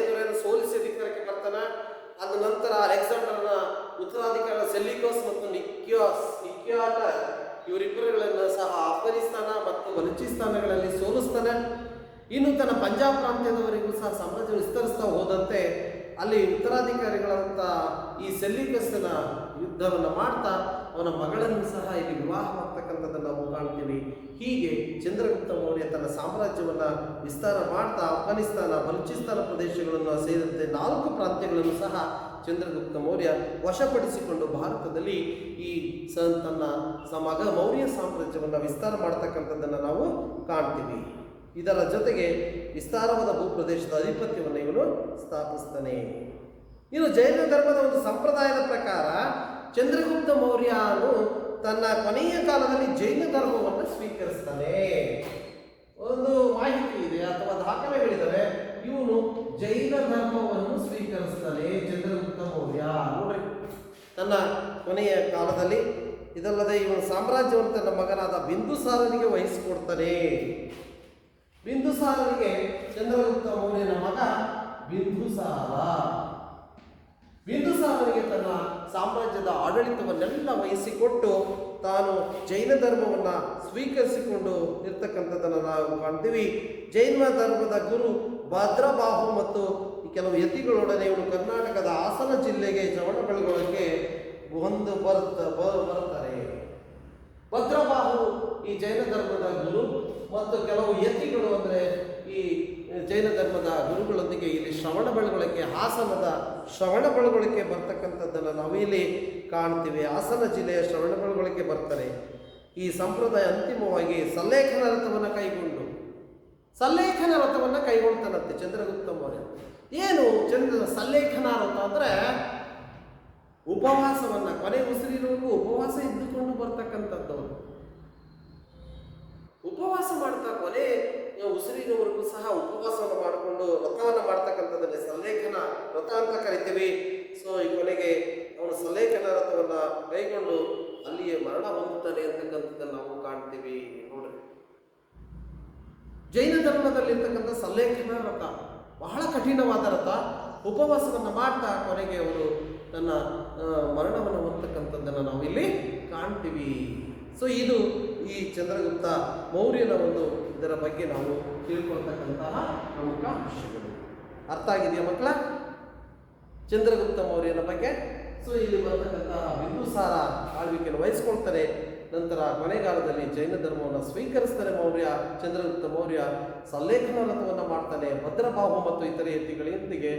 ದೊರೆಯನ್ನು ಸೋಲಿಸಿ ಅಧಿಕಾರಕ್ಕೆ ಬರ್ತಾನೆ. ಅದ ನಂತರ ಅಲೆಕ್ಸಾಂಡರ್ನ ಉತ್ತರಾಧಿಕಾರಿ ಸೆಲ್ಯೂಕಸ್ ಮತ್ತು ನಿಕ್ಯಾಟರ್ ಇವರಿಬ್ಬರುಗಳನ್ನು ಸಹ ಅಫ್ಘಾನಿಸ್ತಾನ ಮತ್ತು ಬಲೂಚಿಸ್ತಾನಗಳಲ್ಲಿ ಸೋಲಿಸ್ತಾನೆ. ಇನ್ನು ತನ್ನ ಪಂಜಾಬ್ ಪ್ರಾಂತ್ಯದವರೆಗೂ ಸಹ ಸಾಮ್ರಾಜ್ಯ ವಿಸ್ತರಿಸ್ತಾ ಹೋದಂತೆ ಅಲ್ಲಿ ಉತ್ತರಾಧಿಕಾರಿಗಳಂತ ಈ ಸೆಲ್ಯೂಕಸ್ನ ಯುದ್ಧ ಯುದ್ಧವನ್ನು ಮಾಡ್ತಾ ಅವನ ಮಗಳನ್ನು ಸಹ ಇಲ್ಲಿ ವಿವಾಹವಾಗ್ತಕ್ಕಂಥದ್ದನ್ನು ನಾವು ಕಾಣ್ತೀವಿ. ಹೀಗೆ ಚಂದ್ರಗುಪ್ತ ಮೌರ್ಯ ತನ್ನ ಸಾಮ್ರಾಜ್ಯವನ್ನು ವಿಸ್ತಾರ ಮಾಡ್ತಾ ಅಫ್ಘಾನಿಸ್ತಾನ, ಬಲೂಚಿಸ್ತಾನ ಪ್ರದೇಶಗಳನ್ನು ಸೇರಿದಂತೆ 4 ಪ್ರಾಂತ್ಯಗಳನ್ನು ಸಹ ಚಂದ್ರಗುಪ್ತ ಮೌರ್ಯ ವಶಪಡಿಸಿಕೊಂಡು ಭಾರತದಲ್ಲಿ ಈ ತನ್ನ ಮೌರ್ಯ ಸಾಮ್ರಾಜ್ಯವನ್ನು ವಿಸ್ತಾರ ಮಾಡ್ತಕ್ಕಂಥದ್ದನ್ನು ನಾವು ಕಾಣ್ತೀವಿ. ಇದರ ಜೊತೆಗೆ ವಿಸ್ತಾರವಾದ ಭೂಪ್ರದೇಶದ ಅಧಿಪತ್ಯವನ್ನು ಇವನು ಸ್ಥಾಪಿಸ್ತಾನೆ. ಇನ್ನು ಜೈನ ಧರ್ಮದ ಒಂದು ಸಂಪ್ರದಾಯದ ಪ್ರಕಾರ ಚಂದ್ರಗುಪ್ತ ಮೌರ್ಯನು ತನ್ನ ಕೊನೆಯ ಕಾಲದಲ್ಲಿ ಜೈನ ಧರ್ಮವನ್ನು ಸ್ವೀಕರಿಸ್ತಾನೆ. ಒಂದು ಮಾಹಿತಿ ಇದೆ ಅಥವಾ ದಾಖಲೆಗಳಿದ್ದಾವೆ, ಇವನು ಜೈನ ಧರ್ಮವನ್ನು ಸ್ವೀಕರಿಸ್ತಾನೆ ಚಂದ್ರಗುಪ್ತ ಮೌರ್ಯ. ನೋಡ್ರಿ, ತನ್ನ ಕೊನೆಯ ಕಾಲದಲ್ಲಿ ಇದಲ್ಲದೆ ಇವನ ಸಾಮ್ರಾಜ್ಯವನ್ನು ತನ್ನ ಮಗನಾದ ಬಿಂದುಸಾರನಿಗೆ ವಹಿಸಿಕೊಡ್ತಾನೆ. ಬಿಂದುಸಾರನಿಗೆ ಚಂದ್ರಗುಪ್ತ ಮೌರ್ಯನ ಮಗ ಬಿಂದುಸಾರನಿಗೆ ತನ್ನ ಸಾಮ್ರಾಜ್ಯದ ಆಡಳಿತವನ್ನೆಲ್ಲ ವಹಿಸಿಕೊಟ್ಟು ತಾನು ಜೈನ ಧರ್ಮವನ್ನು ಸ್ವೀಕರಿಸಿಕೊಂಡು ಇರ್ತಕ್ಕಂಥದ್ದನ್ನು ನಾವು ಕಾಣ್ತೀವಿ. ಜೈನ ಧರ್ಮದ ಗುರು ಭದ್ರಬಾಹು ಮತ್ತು ಕೆಲವು ಯತಿಗಳೊಡನೆ ಇವನು ಕರ್ನಾಟಕದ ಹಾಸನ ಜಿಲ್ಲೆಗೆ ಶ್ರವಣಬೆಳಗೊಳಕ್ಕೆ ಬರ್ತಾರೆ. ಭದ್ರಬಾಹು ಈ ಜೈನ ಧರ್ಮದ ಗುರು ಮತ್ತು ಕೆಲವು ಯತಿಗಳು ಅಂದರೆ ಈ ಜೈನ ಧರ್ಮದ ಗುರುಗಳೊಂದಿಗೆ ಇಲ್ಲಿ ಶ್ರವಣಬೆಳಗೊಳಕ್ಕೆ, ಹಾಸನದ ಶ್ರವಣಬೆಳಗೊಳಕ್ಕೆ ಬರ್ತಕ್ಕಂಥದ್ದನ್ನು ನಾವು ಇಲ್ಲಿ ಕಾಣ್ತೀವಿ. ಹಾಸನ ಜಿಲ್ಲೆಯ ಶ್ರವಣಬೆಳಗೊಳಕ್ಕೆ ಬರ್ತಾರೆ. ಈ ಸಂಪ್ರದಾಯ ಅಂತಿಮವಾಗಿ ಸಲ್ಲೇಖನ ರಥವನ್ನು ಕೈಗೊಳ್ತಾನಂತೆ ಚಂದ್ರಗುಪ್ತ ಮೌರ್ಯ. ಏನು ಸಲ್ಲೇಖನ ರಥ ಅಂದರೆ ಉಪವಾಸವನ್ನು, ಕೊನೆ ಉಸಿರಿನವರೆಗೂ ಉಪವಾಸ ಇದ್ದುಕೊಂಡು ಬರ್ತಕ್ಕಂಥದ್ದು. ಉಪವಾಸ ಮಾಡ್ತಾ ಕೊನೆ ಉಸಿರಿನವರೆಗೂ ಸಹ ಉಪವಾಸವನ್ನು ಮಾಡಿಕೊಂಡು ರಥವನ್ನು ಮಾಡ್ತಕ್ಕಂಥದ್ದನ್ನೇ ಸಲ್ಲೇಖನ ರಥ ಅಂತ ಕರಿತೀವಿ. ಸೊ ಈ ಕೊನೆಗೆ ಅವನು ಸಲ್ಲೇಖನ ರಥವನ್ನು ಕೈಗೊಂಡು ಅಲ್ಲಿಯೇ ಮರಣ ಹೊಂದುತ್ತಾನೆ ಅಂತಕ್ಕಂಥದ್ದನ್ನು ನಾವು ಕಾಣ್ತೀವಿ. ನೋಡ್ರಿ, ಜೈನ ಧರ್ಮದಲ್ಲಿರ್ತಕ್ಕಂಥ ಸಲ್ಲೇಖನ ರಥ ಬಹಳ ಕಠಿಣವಾದ ರಥ. ಉಪವಾಸವನ್ನು ಮಾಡ್ತಾ ಕೊನೆಗೆ ಅವರು ತನ್ನ ಮರಣವನ್ನು ಹೊಂದತಕ್ಕಂಥದ್ದನ್ನು ನಾವು ಇಲ್ಲಿ ಕಾಣ್ತೀವಿ. ಸೊ ಇದು ಈ ಚಂದ್ರಗುಪ್ತ ಮೌರ್ಯನ ಒಂದು ಇದರ ಬಗ್ಗೆ ನಾವು ತಿಳ್ಕೊಳ್ತಕ್ಕಂತಹ ಪ್ರಮುಖ ವಿಷಯಗಳು. ಅರ್ಥ ಆಗಿದೆಯಾ ಮಕ್ಕಳ? ಚಂದ್ರಗುಪ್ತ ಮೌರ್ಯನ ಬಗ್ಗೆ. ಸೊ ಇಲ್ಲಿ ಬರ್ತಕ್ಕಂತಹ ಬಿಂದುಸಾರ ಆಳ್ವಿಕೆಯನ್ನು ವಹಿಸ್ಕೊಳ್ತಾರೆ. ನಂತರ ಕೊನೆಗಾಲದಲ್ಲಿ ಜೈನ ಧರ್ಮವನ್ನು ಸ್ವೀಕರಿಸ್ತಾರೆ ಚಂದ್ರಗುಪ್ತ ಮೌರ್ಯ. ಸಲ್ಲೇಖನ ರಥವನ್ನು ಮಾಡ್ತಾನೆ. ಭದ್ರಬಾಹು ಮತ್ತು ಇತರೆ ಯತಿಗಳೊಂದಿಗೆ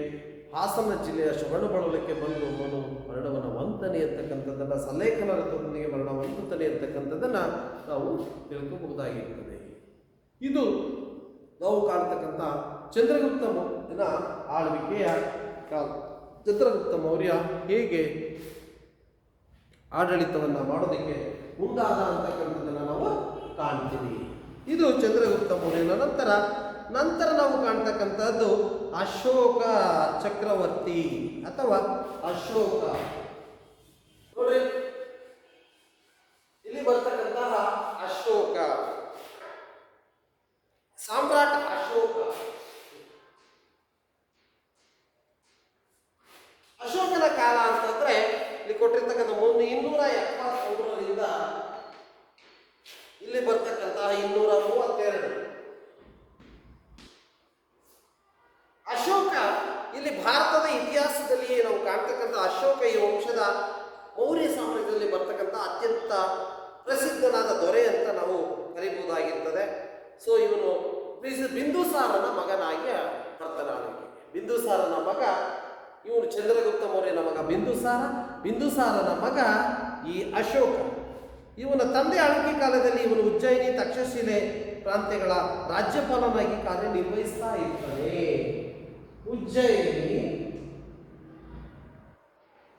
ಹಾಸನ ಜಿಲ್ಲೆಯ ಶ್ರವಣಬೆಳಗೊಳಕ್ಕೆ ಬಂದು ಅವನು ಮರಣವನ್ನು ಹೊಂತಾನೆ ಅಂತಕ್ಕಂಥದ್ದನ್ನು, ಸಲ್ಲೇಖನ ರಥದೊಂದಿಗೆ ಮರಣ ಹೊಂದುತ್ತಾನೆ ಅಂತಕ್ಕಂಥದ್ದನ್ನು ನಾವು ತಿಳ್ಕೋಬಹುದಾಗಿರ್ತದೆ. ಇದು ನಾವು ಕಾಣ್ತಕ್ಕಂಥ ಚಂದ್ರಗುಪ್ತ ಮೌರ್ಯನ ಆಳ್ವಿಕೆಯ ಕಾಲ. ಚಂದ್ರಗುಪ್ತ ಮೌರ್ಯ ಹೇಗೆ ಆಡಳಿತವನ್ನು ಮಾಡೋದಕ್ಕೆ ಮುಂದಾದ ಅಂತಕ್ಕಂಥದ್ದನ್ನು ನಾವು ಕಾಣ್ತೀವಿ. ಇದು ಚಂದ್ರಗುಪ್ತ ಮೌರ್ಯನ ನಂತರ ನಾವು ಕಾಣ್ತಕ್ಕಂಥದ್ದು ಅಶೋಕ ಚಕ್ರವರ್ತಿ ಅಥವಾ ಅಶೋಕ. ನೋಡ್ರಿ, ಇಲ್ಲಿ ಬರ್ತಕ್ಕಂತಹ ಅಶೋಕ ಸಾಮ್ರಾಟ್ ಅಶೋಕನ ಕಾಲ ಅಂತಂದ್ರೆ ಇಲ್ಲಿ ಕೊಟ್ಟಿರ್ತಕ್ಕಂಥ 273ರಿಂದ ಇಲ್ಲಿ ಬರ್ತಕ್ಕಂತಹ 232. ಅಶೋಕ ಇಲ್ಲಿ ಭಾರತದ ಇತಿಹಾಸದಲ್ಲಿ ನಾವು ಕಾಣ್ತಕ್ಕಂಥ ಅಶೋಕ ಈ ವಂಶದ ಮೌರ್ಯ ಸಾಮ್ರಾಜ್ಯದಲ್ಲಿ ಬರ್ತಕ್ಕಂಥ ಅತ್ಯಂತ ಪ್ರಸಿದ್ಧನಾದ ದೊರೆ ಅಂತ ನಾವು ಕರೀಬಹುದಾಗಿರ್ತದೆ. ಸೊ ಇವನು ಬಿಂದುಸಾರನ ಮಗನಾಗಿ ಬರ್ತಾನೆ. ಬಿಂದುಸಾರನ ಮಗ ಇವನು ಚಂದ್ರಗುಪ್ತ ಮೌರ್ಯನ ಮಗ ಬಿಂದುಸಾರನ ಮಗ ಈ ಅಶೋಕ. ಇವನ ತಂದೆ ಆಳ್ವಿಕೆ ಕಾಲದಲ್ಲಿ ಇವನು ಉಜ್ಜಯಿನಿ, ತಕ್ಷಶಿಲೆ ಪ್ರಾಂತ್ಯಗಳ ರಾಜ್ಯಪಾಲನಾಗಿ ಕಾರ್ಯನಿರ್ವಹಿಸ್ತಾ ಇರ್ತಾನೆ. ಉಜ್ಜಯಿನಿ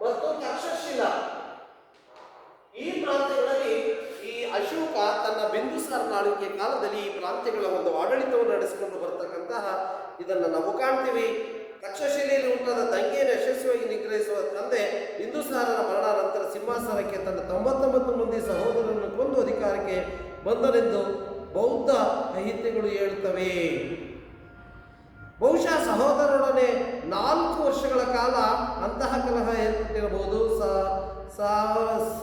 ಮತ್ತು ತಕ್ಷಶಿಲಾ ಈ ಪ್ರಾಂತ್ಯಗಳಲ್ಲಿ ಈ ಅಶೋಕ ತನ್ನ ಬಿಂದುಸಾರನ ಆಳ್ವಿಕೆ ಕಾಲದಲ್ಲಿ ಈ ಪ್ರಾಂತ್ಯಗಳ ಒಂದು ಆಡಳಿತವನ್ನು ನಡೆಸಿಕೊಂಡು ಬರ್ತಕ್ಕಂತಹ ಇದನ್ನು ನಾವು ಕಾಣ್ತೀವಿ. ತಕ್ಷಶಿಲೆಯಲ್ಲಿ ಉಂಟಾದ ದಂಗೆಯನ್ನು ಯಶಸ್ವಿಯಾಗಿ ನಿಗ್ರಹಿಸುವ ತಂದೆ ಬಿಂದುಸಾರನ ಮರಣ ನಂತರ ಸಿಂಹಾಸನಕ್ಕೆ ತನ್ನ 99 ಮಂದಿ ಸಹೋದರರನ್ನು ಕೊಂದು ಅಧಿಕಾರಕ್ಕೆ ಬಂದನೆಂದು ಬೌದ್ಧ ಸಾಹಿತ್ಯಗಳು ಹೇಳುತ್ತವೆ. ಬಹುಶಃ ಸಹೋದರರೊಡನೆ 4 ವರ್ಷಗಳ ಕಾಲ ಅಂತಹ ಕಲಹ ಏರ್ಪಟ್ಟಿರಬಹುದು.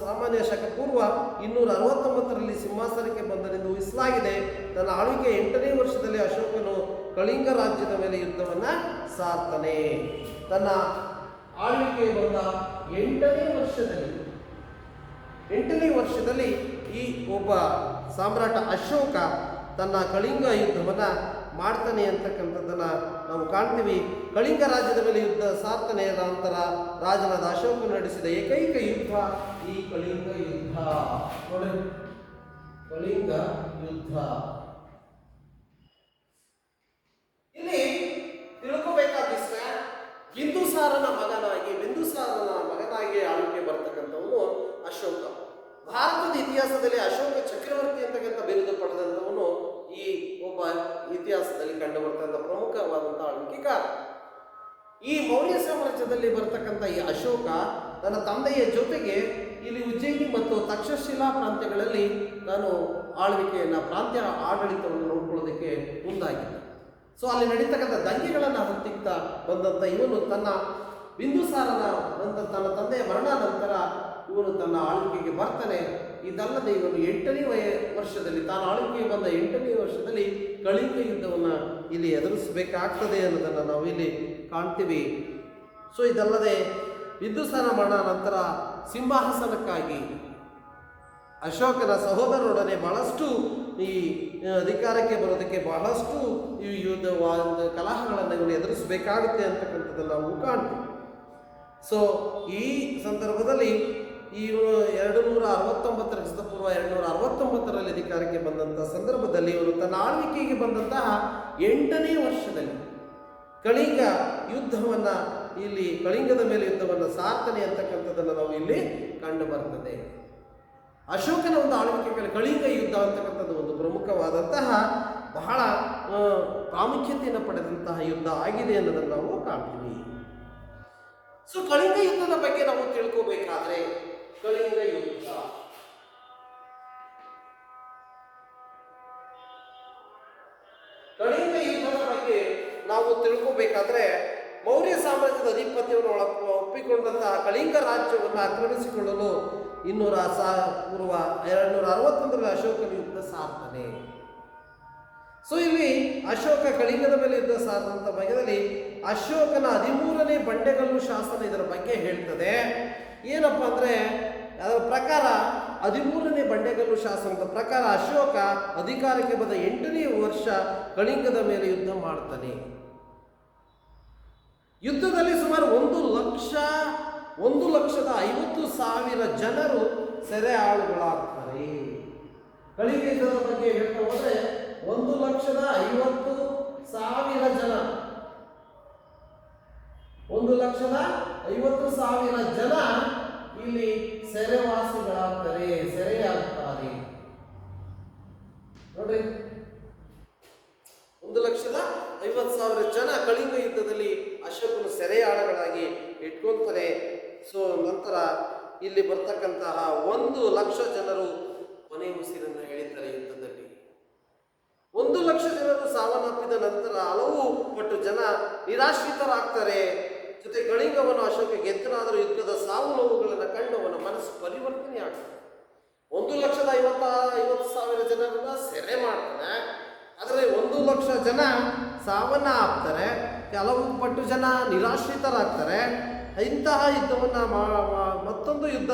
ಸಾಮಾನ್ಯ ಶಕ ಪೂರ್ವ 269ರಲ್ಲಿ ಸಿಂಹಾಸನಕ್ಕೆ ಬಂದನೆಂದು ಊಹಿಸಲಾಗಿದೆ. ತನ್ನ ಆಳ್ವಿಕೆ 8ನೇ ವರ್ಷದಲ್ಲಿ ಅಶೋಕನು ಕಳಿಂಗ ರಾಜ್ಯದ ಮೇಲೆ ಯುದ್ಧವನ್ನು ಸಾರ್ತಾನೆ. ತನ್ನ ಆಳ್ವಿಕೆ ಬಂದ 8ನೇ ವರ್ಷದಲ್ಲಿ 8ನೇ ವರ್ಷದಲ್ಲಿ ಈ ಒಬ್ಬ ಸಾಮ್ರಾಟ ಅಶೋಕ ತನ್ನ ಕಳಿಂಗ ಯುದ್ಧವನ್ನು ಮಾಡ್ತಾನೆ ಅಂತಕ್ಕಂಥದ್ದನ್ನು ನಾವು ಕಾಣ್ತೀವಿ. ಕಳಿಂಗ ರಾಜ್ಯದ ಮೇಲೆ ಯುದ್ಧ ಸಾರ್ತನೆ ನಂತರ ರಾಜನಾದ ಅಶೋಕ ನಡೆಸಿದ ಏಕೈಕ ಯುದ್ಧ ಈ ಕಳಿಂಗ ಯುದ್ಧ. ನೋಡಿ, ಕಳಿಂಗ ಯುದ್ಧ. ಇಲ್ಲಿ ತಿಳ್ಕೋಬೇಕಾದ ವಿಷಯ, ಬಿಂದುಸಾರನ ಮಗನಾಗಿ ಆಳ್ವಿಕೆ ಬರ್ತಕ್ಕಂಥವನು ಅಶೋಕ. ಭಾರತದ ಇತಿಹಾಸದಲ್ಲಿ ಅಶೋಕ ಚಕ್ರವರ್ತಿ ಅಂತಕ್ಕಂಥ ಬಿರುದು ಪಡೆದಂಥವನು ಈ ಒಬ್ಬ ಇತಿಹಾಸದಲ್ಲಿ ಕಂಡು ಬರ್ತಕ್ಕಂಥ ಪ್ರಮುಖವಾದಂಥ ಆಳ್ವಿಕೆಗಾರ. ಈ ಮೌರ್ಯ ಸಾಮ್ರಾಜ್ಯದಲ್ಲಿ ಬರ್ತಕ್ಕಂಥ ಈ ಅಶೋಕ ತನ್ನ ತಂದೆಯ ಜೊತೆಗೆ ಇಲ್ಲಿ ಉಜ್ಜಯಿನಿ ಮತ್ತು ತಕ್ಷಶಿಲಾ ಪ್ರಾಂತ್ಯಗಳಲ್ಲಿ ನಾನು ಪ್ರಾಂತ್ಯ ಆಡಳಿತವನ್ನು ನೋಡ್ಕೊಳ್ಳೋದಕ್ಕೆ ಮುಂದಾಗಿದ್ದ. ಸೊ ಅಲ್ಲಿ ನಡೀತಕ್ಕಂಥ ದಂಗೆಗಳನ್ನು ಹತ್ತಿಕ್ತಾ ಬಂದಂಥ ಇವನು ತನ್ನ ಬಿಂದುಸಾರನ ನಂತರ ತನ್ನ ತಂದೆಯ ಮರಣ ನಂತರ ಇವನು ತನ್ನ ಆಳ್ವಿಕೆಗೆ ಬರ್ತಾನೆ. ಇದಲ್ಲದೆ ಇವನು 8ನೇ ವರ್ಷದಲ್ಲಿ ತಾನು ಆಳ್ವಿಕೆಗೆ ಬಂದ 8ನೇ ವರ್ಷದಲ್ಲಿ ಕಳಿಂಗ ಯುದ್ಧವನ್ನು ಇಲ್ಲಿ ಎದುರಿಸಬೇಕಾಗ್ತದೆ ಅನ್ನೋದನ್ನು ನಾವು ಇಲ್ಲಿ ಕಾಣ್ತೀವಿ. ಸೊ ಇದಲ್ಲದೆ ಬಿಂದುಸಾರ ಮರಣ ನಂತರ ಸಿಂಹಾಸನಕ್ಕಾಗಿ ಅಶೋಕನ ಸಹೋದರರೊಡನೆ ಬಹಳಷ್ಟು ಈ ಅಧಿಕಾರಕ್ಕೆ ಬರೋದಕ್ಕೆ ಬಹಳಷ್ಟು ಈ ಕಲಹಗಳನ್ನು ಇವನು ಎದುರಿಸಬೇಕಾಗುತ್ತೆ ಅಂತಕ್ಕಂಥದ್ದನ್ನು ನಾವು ಕಾಣ್ತೀವಿ. ಸೊ ಈ ಸಂದರ್ಭದಲ್ಲಿ ಇವನು 269 ಕ್ರಿಸ್ತಪೂರ್ವ 269ರಲ್ಲಿ ಅಧಿಕಾರಕ್ಕೆ ಬಂದಂಥ ಸಂದರ್ಭದಲ್ಲಿ ಇವನು ತನ್ನ ಆಳ್ವಿಕೆಗೆ ಬಂದಂತಹ 8ನೇ ವರ್ಷದಲ್ಲಿ ಕಳಿಂಗ ಯುದ್ಧವನ್ನು ಕಳಿಂಗದ ಮೇಲೆ ಯುದ್ಧವನ್ನು ಸಾರ್ತನೆ ಅಂತಕ್ಕಂಥದ್ದನ್ನು ನಾವು ಇಲ್ಲಿ ಕಂಡು ಬರ್ತದೆ. ಅಶೋಕನ ಒಂದು ಆಳ್ವಿಕೆಯಲ್ಲಿ ಕಳಿಂಗ ಯುದ್ಧ ಅಂತಕ್ಕಂಥದ್ದು ಒಂದು ಪ್ರಮುಖವಾದಂತಹ ಬಹಳ ಪ್ರಾಮುಖ್ಯತೆಯನ್ನು ಪಡೆದಂತಹ ಯುದ್ಧ ಆಗಿದೆ ಅನ್ನೋದನ್ನು ನಾವು ಕಾಣ್ತೀವಿ. ಸೊ ಕಳಿಂಗ ಯುದ್ಧದ ಬಗ್ಗೆ ನಾವು ತಿಳ್ಕೋಬೇಕಾದ್ರೆ ಕಳಿಂಗ ಯುದ್ಧದ ಬಗ್ಗೆ ನಾವು ತಿಳ್ಕೋಬೇಕಾದ್ರೆ ಮೌರ್ಯ ಸಾಮ್ರಾಜ್ಯದ ಅಧಿಪತ್ಯವನ್ನು ಒಪ್ಪಿಕೊಂಡಂತಹ ಕಳಿಂಗ ರಾಜ್ಯವನ್ನು ಆಕ್ರಮಿಸಿಕೊಳ್ಳಲು 261ರಲ್ಲಿ ಅಶೋಕನ ಯುದ್ಧ ಸಾರ್ತಾನೆ. ಸೊ ಇಲ್ಲಿ ಅಶೋಕ ಕಳಿಂಗದ ಮೇಲೆ ಯುದ್ಧ ಸಾರಿದಂಥ ಬಗೆಯಲ್ಲಿ ಅಶೋಕನ 13ನೇ ಬಂಡೆಗಲ್ಲು ಶಾಸನ ಇದರ ಬಗ್ಗೆ ಹೇಳ್ತದೆ. ಏನಪ್ಪ ಅಂದರೆ ಅದರ ಪ್ರಕಾರ 13ನೇ ಬಂಡೆಗಲ್ಲು ಶಾಸನದ ಪ್ರಕಾರ ಅಶೋಕ ಅಧಿಕಾರಕ್ಕೆ ಬಂದ 8ನೇ ವರ್ಷ ಕಳಿಂಗದ ಮೇಲೆ ಯುದ್ಧ ಮಾಡ್ತಾನೆ. ಯುದ್ಧದಲ್ಲಿ ಸುಮಾರು 1,50,000 ಜನರು ಸೆರೆ ಆಳುಗಳಾಗ್ತಾರೆ. ಕಳಿಂಗ ಯುದ್ಧದ ಬಗ್ಗೆ ಹೇಳ್ತಾ ಹೋದ್ರೆ 1,50,000 ಜನ 1,50,000 ಜನ ಇಲ್ಲಿ ಸೆರೆಯಾಗ್ತಾರೆ. ನೋಡ್ರಿ, 1,50,000 ಜನ ಕಳಿಂಗ ಯುದ್ಧದಲ್ಲಿ ಅಶೋಕನು ಸೆರೆಯಾಳುಗಳಾಗಿ ಇಟ್ಕೊಳ್ತಾರೆ. ಸೊ ನಂತರ ಇಲ್ಲಿ ಬರ್ತಕ್ಕಂತಹ 1,00,000 ಜನರು ಕೊನೆ ಉಸಿರನ್ನು ಎಳಿತಾರೆ. ಯುದ್ಧದಲ್ಲಿ 1,00,000 ಜನರು ಸಾವನ್ನಪ್ಪಿದ ನಂತರ ಹಲವು ಪಟ್ಟು ಜನ ನಿರಾಶ್ರಿತರಾಗ್ತಾರೆ. ಜೊತೆ ಕಳಿಂಗವನ್ನು ಅಶೋಕ ಗೆದ್ದನಾದರೂ ಯುದ್ಧದ ಸಾವು ನೋವುಗಳನ್ನು ಕಂಡು ಅವನ ಮನಸ್ಸು ಪರಿವರ್ತನೆ ಆಗ್ತದೆ. 1,50,000 ಜನರನ್ನ ಸೆರೆ ಮಾಡ್ತಾನೆ. ಆದರೆ 1,00,000 ಜನ ಸಾವನ್ನ ಆಗ್ತಾರೆ, ಕೆಲವು ಪಟ್ಟು ಜನ ನಿರಾಶ್ರಿತರಾಗ್ತಾರೆ. ಇಂತಹ ಯುದ್ಧವನ್ನು ಮತ್ತೊಂದು ಯುದ್ಧ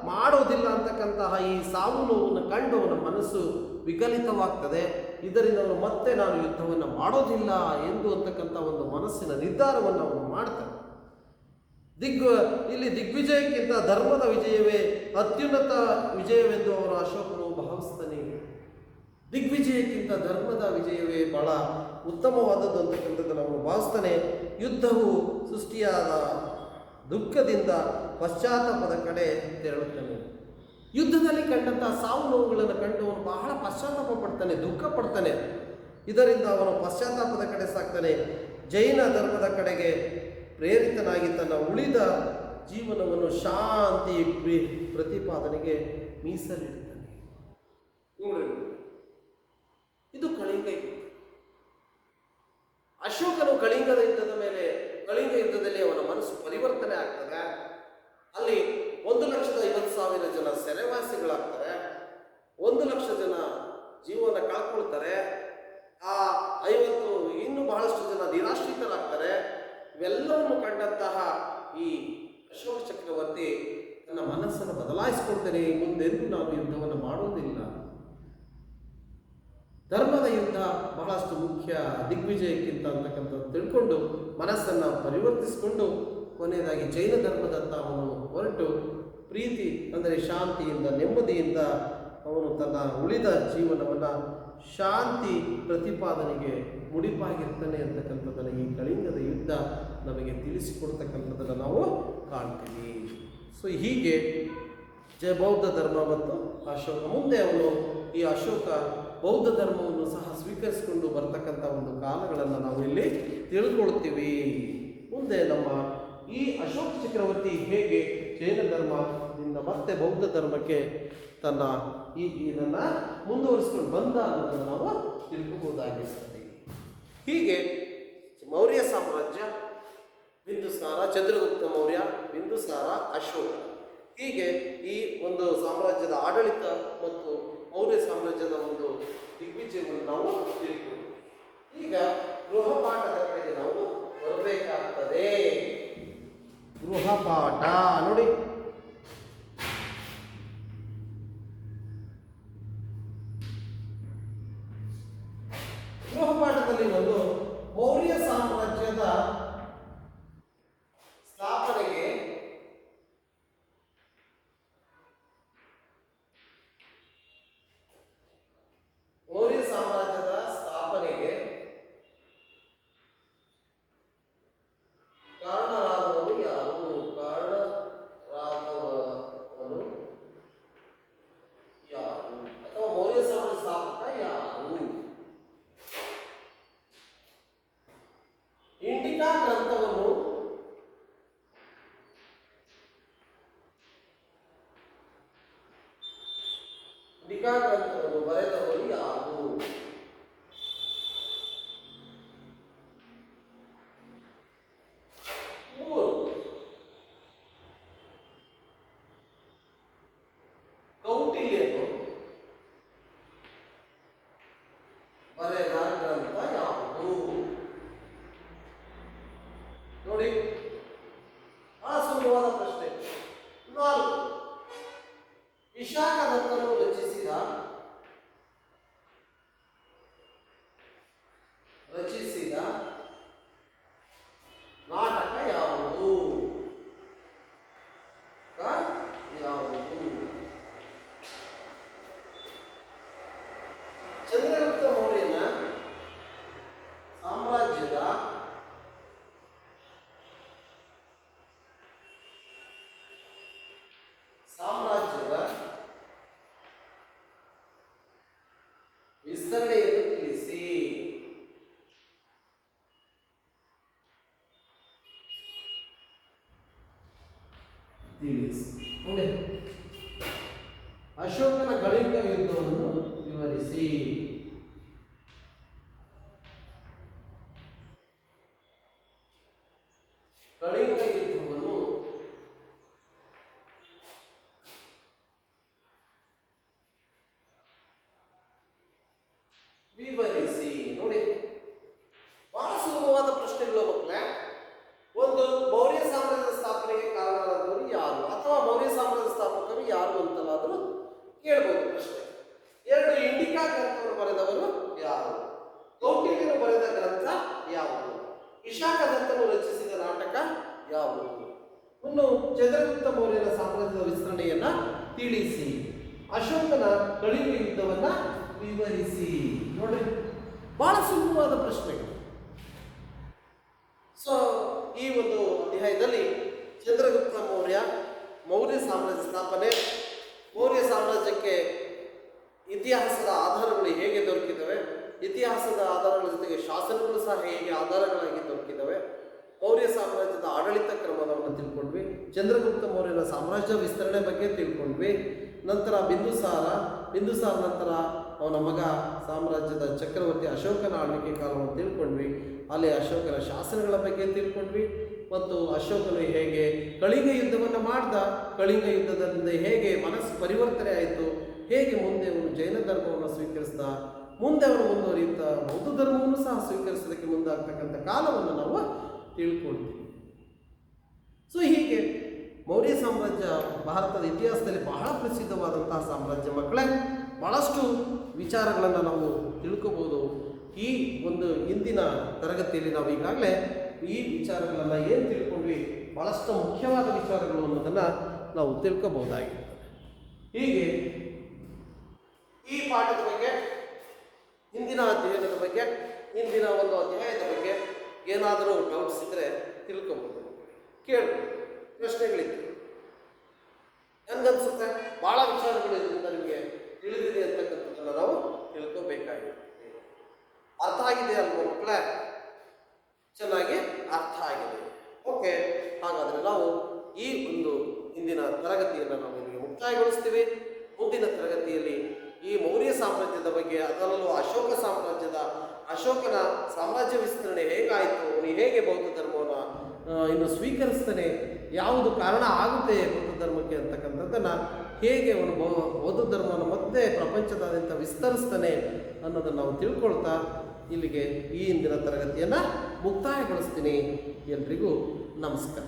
ಮಾಡೋದಿಲ್ಲ ಅಂತಕ್ಕಂತಹ ಈ ಸಾವು ನೋವನ್ನು ಕಂಡು ಅವನ ಮನಸ್ಸು ವಿಕಲಿತವಾಗ್ತದೆ. ಇದರಿಂದ ಅವನು ಮತ್ತೆ ನಾನು ಯುದ್ಧವನ್ನು ಮಾಡೋದಿಲ್ಲ ಎಂದು ಅಂತಕ್ಕಂಥ ಒಂದು ಮನಸ್ಸಿನ ನಿರ್ಧಾರವನ್ನು ಅವನು ಮಾಡ್ತಾನೆ. ಇಲ್ಲಿ ದಿಗ್ವಿಜಯಕ್ಕಿಂತ ಧರ್ಮದ ವಿಜಯವೇ ಅತ್ಯುನ್ನತ ವಿಜಯವೆಂದು ಅವರು ಅಶೋಕನು ಭಾವಿಸ್ತಾನೆ. ದಿಗ್ವಿಜಯಕ್ಕಿಂತ ಧರ್ಮದ ವಿಜಯವೇ ಬಹಳ ಉತ್ತಮವಾದದ್ದು ಅಂತಕ್ಕಂಥದ್ದನ್ನು ಅವನು ಭಾವಿಸ್ತಾನೆ. ಯುದ್ಧವು ಸೃಷ್ಟಿಯಾದ ದುಃಖದಿಂದ ಪಶ್ಚಾತ್ತಾಪದ ಕಡೆ ತೆರಳುತ್ತಾನೆ. ಯುದ್ಧದಲ್ಲಿ ಕಂಡಂತಹ ಸಾವು ನೋವುಗಳನ್ನು ಕಂಡು ಅವನು ಬಹಳ ಪಶ್ಚಾತ್ತಾಪ ಪಡ್ತಾನೆ, ದುಃಖ ಪಡ್ತಾನೆ. ಇದರಿಂದ ಅವನು ಪಶ್ಚಾತ್ತಾಪದ ಕಡೆ ಸಾಕ್ತಾನೆ. ಜೈನ ಧರ್ಮದ ಕಡೆಗೆ ಪ್ರೇರಿತನಾಗಿ ತನ್ನ ಉಳಿದ ಜೀವನವನ್ನು ಶಾಂತಿ ಪ್ರತಿಪಾದನೆಗೆ ಮೀಸಲಿಡ್ತಾನೆ. ಇದು ಕಳಿಂಗ ಯುದ್ಧ. ಅಶೋಕನು ಕಳಿಂಗ ಯುದ್ಧದಲ್ಲಿ ಅವನ ಮನಸ್ಸು ಪರಿವರ್ತನೆ ಆಗ್ತದೆ. ಅಲ್ಲಿ 1,50,000 ಜನ ಸೆರೆವಾಸಿಗಳಾಗ್ತಾರೆ. 1,00,000 ಜನ ಜೀವನ ಕಳ್ಕೊಳ್ತಾರೆ. ಇನ್ನೂ ಬಹಳಷ್ಟು ಜನ ನಿರಾಶ್ರಿತರಾಗ್ತಾರೆ. ಇವೆಲ್ಲವನ್ನು ಕಂಡಂತಹ ಈ ಅಶೋಕ ಚಕ್ರವರ್ತಿ ನನ್ನ ಮನಸ್ಸನ್ನು ಬದಲಾಯಿಸಿಕೊಳ್ತೇನೆ, ಮುಂದೆಂದು ನಾನು ಯುದ್ಧವನ್ನು ಮಾಡುವುದಿಲ್ಲ. ಧರ್ಮದ ಯುದ್ಧ ಬಹಳಷ್ಟು ಮುಖ್ಯ, ದಿಗ್ವಿಜಯಕ್ಕಿಂತ ಅಂತಕ್ಕಂಥದ್ದು ತಿಳ್ಕೊಂಡು ಮನಸ್ಸನ್ನು ಪರಿವರ್ತಿಸಿಕೊಂಡು ಕೊನೆಯದಾಗಿ ಜೈನ ಧರ್ಮದತ್ತ ಅವನು ಹೊರಟು ಪ್ರೀತಿ ಅಂದರೆ ಶಾಂತಿಯಿಂದ ನೆಮ್ಮದಿಯಿಂದ ಅವನು ತನ್ನ ಉಳಿದ ಜೀವನವನ್ನು ಶಾಂತಿ ಪ್ರತಿಪಾದನೆಗೆ ಮುಡಿಪಾಗಿರ್ತಾನೆ ಅಂತಕ್ಕಂಥದ್ದನ್ನು ಈ ಕಳಿಂಗದ ಯುದ್ಧ ನಮಗೆ ತಿಳಿಸಿಕೊಡ್ತಕ್ಕಂಥದ್ದನ್ನು ನಾವು ಕಾಣ್ತೀವಿ. ಸೊ ಹೀಗೆ ಬೌದ್ಧ ಧರ್ಮ ಮತ್ತು ಅಶೋಕ, ಮುಂದೆ ಅವನು ಈ ಅಶೋಕ ಬೌದ್ಧ ಧರ್ಮವನ್ನು ಸಹ ಸ್ವೀಕರಿಸಿಕೊಂಡು ಬರ್ತಕ್ಕಂಥ ಒಂದು ಕಾಲಗಳನ್ನು ನಾವು ಇಲ್ಲಿ ತಿಳಿದುಕೊಳ್ತೀವಿ. ಮುಂದೆ ನಮ್ಮ ಈ ಅಶೋಕ ಚಕ್ರವರ್ತಿ ಹೇಗೆ ಜೈನ ಧರ್ಮದಿಂದ ಮತ್ತೆ ಬೌದ್ಧ ಧರ್ಮಕ್ಕೆ ತನ್ನ ಇದನ್ನು ಮುಂದುವರಿಸಿಕೊಂಡು ಬಂದ ಅನ್ನೋದನ್ನು ನಾವು ತಿಳ್ಕೋಬಹುದಾಗಿರ್ತದೆ. ಹೀಗೆ ಮೌರ್ಯ ಸಾಮ್ರಾಜ್ಯ, ಬಿಂದುಸಾರ, ಚಂದ್ರಗುಪ್ತ ಮೌರ್ಯ, ಬಿಂದುಸಾರ, ಅಶೋಕ, ಹೀಗೆ ಈ ಒಂದು ಸಾಮ್ರಾಜ್ಯದ ಆಡಳಿತ ಮತ್ತು ಮೌರ್ಯ ಸಾಮ್ರಾಜ್ಯದ ಒಂದು ದಿಗ್ವಿಜಯವನ್ನು ನಾವು ತಿಳ್ಕೊಂಡು ಈಗ ಗೃಹಪಾಠದ ಕಡೆಗೆ ನಾವು ಬರಬೇಕಾಗ್ತದೆ. ಗೃಹಪಾಠ ನೋಡಿ, ಗೃಹಪಾಠದಲ್ಲಿ ಒಂದು ಮೌರ್ಯ ಸಾಮ್ರಾಜ್ಯದ ಸ್ಥಾಪನೆಗೆ ಕಾರಣರಾದವರು ಯಾರು? ಅಥವಾ ಮೌರ್ಯ ಸಾಮ್ರಾಜ್ಯ ಸ್ಥಾಪಕ ಯಾರು? ಇಂಡಿಕಾ ಗ್ರಂಥವನ್ನು ಬರೆದವರು ಯಾರು? ಕೌಟಿಲ್ಯನು ಬರೆದ ಗ್ರಂಥ ಯಾವುದು? ನೋಡಿ, ಆ ಸುಲಭವಾದ ಪ್ರಶ್ನೆ. 4. ವಿಶಾಖದತ್ತನು ರಚಿಸಿದ ನಾಟಕ ಯಾವುದು? ಚಂದ್ರಗುಪ್ತ ಮೌರ್ಯನ ಸಾಮ್ರಾಜ್ಯದ ವಿಸ್ತರಣೆಯನ್ನು ತಿಳಿಸಿ. ಅಶೋಕನ ಕಳಿಂಗ ಯುದ್ಧವನ್ನು ವಿವರಿಸಿ. ಕಳಿಂಗ ಯುದ್ಧವನ್ನು ವಿವರಿಸಿ. ನೋಡಿ, ಬಹಳ ಸುಲಭವಾದ ಪ್ರಶ್ನೆಗಳು ಮಕ್ಕಳೇ. ಒಂದು, ಮೌರ್ಯ ಸಾಮ್ರಾಜ್ಯದ ಸ್ಥಾಪನೆಗೆ ಕಾರಣರಾದವರು ಯಾರು, ಅಥವಾ ಮೌರ್ಯ ಸಾಮ್ರಾಜ್ಯದ ಸ್ಥಾಪಕರು ಯಾರು ಅಂತಲಾದರೂ ಕೇಳಬಹುದು ಪ್ರಶ್ನೆ. 2, ಇಂಡಿಕಾ ಗ್ರಂಥವನ್ನು ಬರೆದವರು ಯಾರು? ಕೌಟಿಲ್ಯನು ಬರೆದ ಗ್ರಂಥ ಯಾವುದು? ವಿಶಾಖದತ್ತನು ರಚಿಸಿದ ನಾಟಕ ಯಾವುದು? ಇನ್ನು ಚಂದ್ರಗುಪ್ತ ಮೌರ್ಯನ ಸಾಮ್ರಾಜ್ಯದ ವಿಸ್ತರಣೆಯನ್ನ ತಿಳಿಸಿ. ಅಶೋಕನ ಕಳಿಂಗ ಯುದ್ಧವನ್ನ ವಿವರಿಸಿ. ನೋಡ್ರಿ, ಬಹಳ ಸುಲಭವಾದ ಪ್ರಶ್ನೆಗಳು. ಸೊ ಈ ಒಂದು ಅಧ್ಯಾಯದಲ್ಲಿ ಚಂದ್ರಗುಪ್ತ ಮೌರ್ಯ ಸಾಮ್ರಾಜ್ಯ ಸ್ಥಾಪನೆ, ಮೌರ್ಯ ಸಾಮ್ರಾಜ್ಯಕ್ಕೆ ಇತಿಹಾಸದ ಆಧಾರಗಳು ಹೇಗೆ ದೊರಕಿದವೆ, ಇತಿಹಾಸದ ಆಧಾರಗಳ ಜೊತೆಗೆ ಶಾಸನಗಳು ಸಹ ಹೇಗೆ ಆಧಾರಗಳಾಗಿ ದೊರಕಿದವೆ, ಮೌರ್ಯ ಸಾಮ್ರಾಜ್ಯದ ಆಡಳಿತ ಕ್ರಮವನ್ನು ತಿಳ್ಕೊಂಡ್ವಿ, ಚಂದ್ರಗುಪ್ತ ಮೌರ್ಯನ ಸಾಮ್ರಾಜ್ಯ ವಿಸ್ತರಣೆ ಬಗ್ಗೆ ತಿಳ್ಕೊಂಡ್ವಿ. ನಂತರ ಬಿಂದುಸಾರ ನಂತರ ಅವನ ಮಗ ಸಾಮ್ರಾಜ್ಯದ ಚಕ್ರವರ್ತಿ ಅಶೋಕನ ಆಳ್ವಿಕೆ ಕಾಲವನ್ನು ತಿಳ್ಕೊಂಡ್ವಿ. ಅಲ್ಲಿ ಅಶೋಕನ ಶಾಸನಗಳ ಬಗ್ಗೆ ತಿಳ್ಕೊಂಡ್ವಿ ಮತ್ತು ಅಶೋಕನು ಹೇಗೆ ಕಳಿಂಗ ಯುದ್ಧವನ್ನು ಮಾಡ್ದ, ಕಳಿಂಗ ಯುದ್ಧದಿಂದ ಹೇಗೆ ಮನಸ್ಸು ಪರಿವರ್ತನೆ ಆಯಿತು, ಹೇಗೆ ಮುಂದೆ ಅವನು ಜೈನ ಧರ್ಮವನ್ನು ಸ್ವೀಕರಿಸಿದ, ಮುಂದೆ ಅವನು ಮುಂದುವರಿಯುತ್ತಾ ಬೌದ್ಧ ಧರ್ಮವನ್ನು ಸಹ ಸ್ವೀಕರಿಸೋದಕ್ಕೆ ಮುಂದಾಗ್ತಕ್ಕಂಥ ಕಾಲವನ್ನು ನಾವು ತಿಳ್ಕೊಳ್ತೀವಿ. ಸೊ ಹೀಗೆ ಮೌರ್ಯ ಸಾಮ್ರಾಜ್ಯ ಭಾರತದ ಇತಿಹಾಸದಲ್ಲಿ ಬಹಳ ಪ್ರಸಿದ್ಧವಾದಂತಹ ಸಾಮ್ರಾಜ್ಯ ಮಕ್ಕಳೇ. ಭಾಳಷ್ಟು ವಿಚಾರಗಳನ್ನು ನಾವು ತಿಳ್ಕೋಬೋದು. ಈ ಒಂದು ಇಂದಿನ ತರಗತಿಯಲ್ಲಿ ನಾವು ಈಗಾಗಲೇ ಈ ವಿಚಾರಗಳನ್ನು ಏನು ತಿಳ್ಕೊಂಡ್ವಿ, ಭಾಳಷ್ಟು ಮುಖ್ಯವಾದ ವಿಚಾರಗಳು ಅನ್ನೋದನ್ನು ನಾವು ತಿಳ್ಕೋಬಹುದಾಗಿದೆ. ಹೀಗೆ ಈ ಪಾಠದ ಬಗ್ಗೆ, ಹಿಂದಿನ ಅಧ್ಯಯನದ ಬಗ್ಗೆ, ಹಿಂದಿನ ಒಂದು ಅಧ್ಯಾಯದ ಬಗ್ಗೆ ಏನಾದರೂ ಡೌಟ್ಸ್ ಇದ್ದರೆ ತಿಳ್ಕೊಬೋದು, ಕೇಳ್ಬೋದು, ಪ್ರಶ್ನೆಗಳಿತ್ತು. ನನಗನ್ಸುತ್ತೆ ಭಾಳ ವಿಚಾರಗಳು ಇದರಿಂದ ನಿಮಗೆ ತಿಳಿದಿದೆ ಅಂತಕ್ಕಂಥದ್ದನ್ನು ನಾವು ತಿಳ್ಕೋಬೇಕಾಗಿದೆ. ಅರ್ಥ ಆಗಿದೆ ಅಲ್ವ ಮಕ್ಕಳೇ? ಚೆನ್ನಾಗಿ ಅರ್ಥ ಆಗಿದೆ. ಓಕೆ, ಹಾಗಾದರೆ ನಾವು ಈ ಒಂದು ಇಂದಿನ ತರಗತಿಯನ್ನು ನಾವು ನಿಮಗೆ ಮುಕ್ತಾಯಗೊಳಿಸ್ತೀವಿ. ಮುಂದಿನ ತರಗತಿಯಲ್ಲಿ ಈ ಮೌರ್ಯ ಸಾಮ್ರಾಜ್ಯದ ಬಗ್ಗೆ, ಅದರಲ್ಲೂ ಅಶೋಕನ ಸಾಮ್ರಾಜ್ಯ ವಿಸ್ತರಣೆ ಹೇಗಾಯಿತು, ಅವನು ಹೇಗೆ ಬೌದ್ಧ ಧರ್ಮವನ್ನು ಇನ್ನು ಸ್ವೀಕರಿಸ್ತಾನೆ, ಯಾವುದು ಕಾರಣ ಆಗುತ್ತೆ ಬೌದ್ಧ ಧರ್ಮಕ್ಕೆ ಅಂತಕ್ಕಂಥದ್ದನ್ನು, ಹೇಗೆ ಅವನು ಬೌದ್ಧ ಧರ್ಮವನ್ನು ಮತ್ತೆ ಪ್ರಪಂಚದಾದ್ಯಂತ ವಿಸ್ತರಿಸ್ತಾನೆ ಅನ್ನೋದನ್ನು ನಾವು ತಿಳ್ಕೊಳ್ತಾ ಇಲ್ಲಿಗೆ ಈ ಇಂದಿನ ತರಗತಿಯನ್ನು ಮುಕ್ತಾಯಗೊಳಿಸ್ತೀನಿ. ಎಲ್ರಿಗೂ ನಮಸ್ಕಾರ.